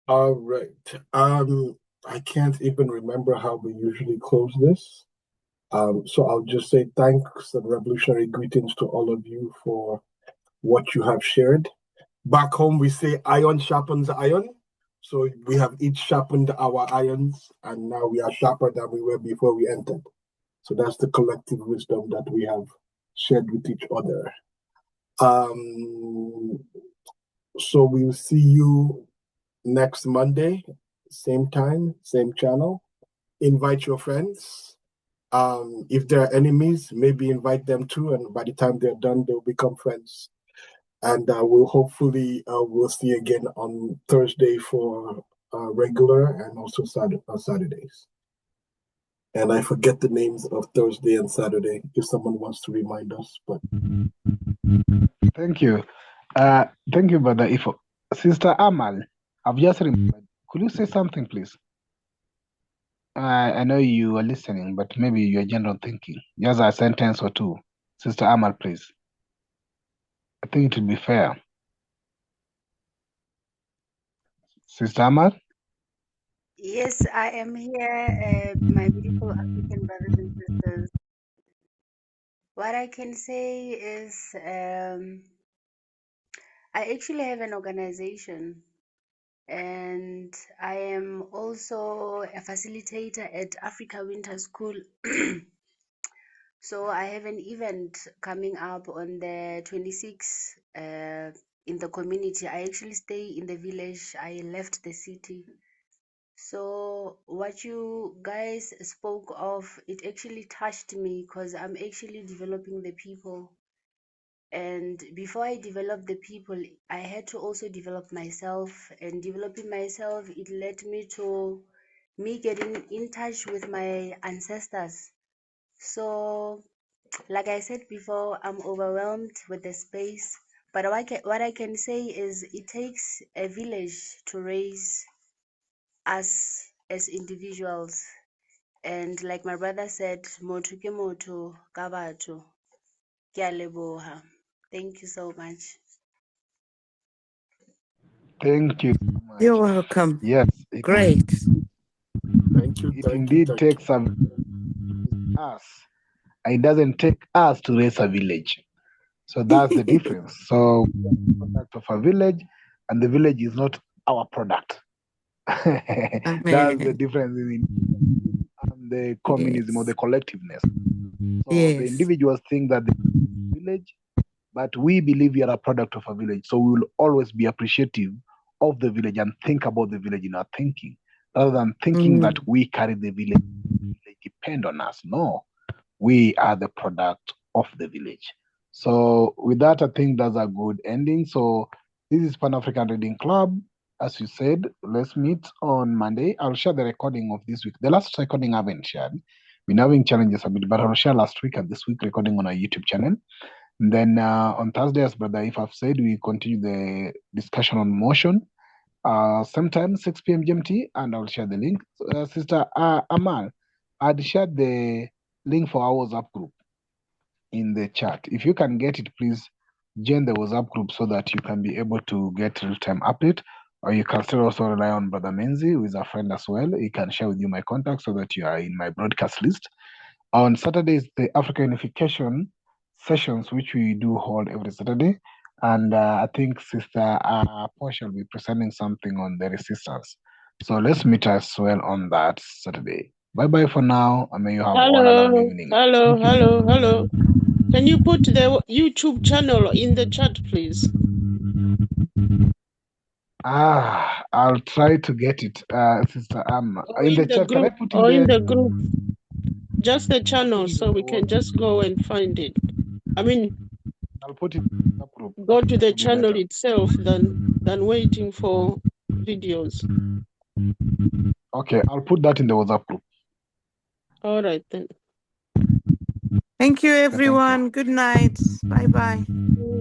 All right. I can't even remember how we usually close this. So I'll just say thanks and revolutionary greetings to all of you for what you have shared. Back home, we say iron sharpens iron. So we have each sharpened our irons, and now we are sharper than we were before we entered. So that's the collective wisdom that we have shared with each other. So we'll see you next Monday, same time, same channel. Invite your friends. If they're enemies, maybe invite them too, and by the time they're done, they'll become friends. And we'll hopefully we'll see you again on Thursday for regular and also Saturdays. And I forget the names of Thursday and Saturday if someone wants to remind us. But thank you, Brother Ifo. Sister Amal, I've just remembered. Could you say something, please? I know you are listening, but maybe your general thinking. Just a sentence or two. Sister Amal, please. I think it would be fair. Sister Amal? Yes, I am here, my beautiful African brothers and sisters. What I can say is I actually have an organization, and I am also a facilitator at Africa Winter School. So I have an event coming up on the 26th in the community. I actually stay in the village. I left the city. So what you guys spoke of, it actually touched me because I'm actually developing the people. And before I developed the people, I had to also develop myself. And developing myself, it led me to me getting in touch with my ancestors. So like I said before, I'm overwhelmed with the space. But what I can say is it takes a village to raise us as individuals. And like my brother said, motu ke motu ka batho. Ke a leboha. Thank you so much. Thank you so much. You're welcome. Yes, Great. Thank you. it Thank you. indeed Thank takes us. It doesn't take us to raise a village. So that's the difference. So we are the product of a village, and the village is not our product. That's the Amen. difference in the communism or the collectiveness. So the Yes. individuals think that the village, but we believe we are a product of a village. So we will always be appreciative of the village and think about the village in our thinking, rather than thinking that we carry the village, they depend on us. No, we are the product of the village. So with that, I think that's a good ending. So this is Pan-African Reading Club. As you said, let's meet on Monday. I'll share the recording of this week. The last recording I haven't shared. Been having challenges a bit, but I'll share last week and this week recording on our YouTube channel. And then on Thursday, as Brother If I've said, we continue the discussion on motion. Sometime 6 p.m. GMT, and I'll share the link. Sister Amal, I'd shared the link for our WhatsApp group in the chat. If you can get it, please join the WhatsApp group so that you can be able to get real-time update. Or you can still also rely on Brother Menzi, who is a friend as well. He can share with you my contact so that you are in my broadcast list. On Saturdays, the Africa Unification sessions, which we do hold every Saturday. And I think Sister Portia will be presenting something on the resistance. So let's meet as well on that Saturday. Bye-bye for now, and may you have all a lovely evening. Hello. Can you put the YouTube channel in the chat, please? I'll try to get it, Sister Or in the chat. group, Can I put or in the the group? Just the I'll put channel, it so in we the can just go and find it. I mean, I'll put it in the group. go to the It'll be channel better. itself than waiting for videos. Okay, I'll put that in the WhatsApp group. All right then. Thank you, Thank you. everyone. Good night. Bye-bye.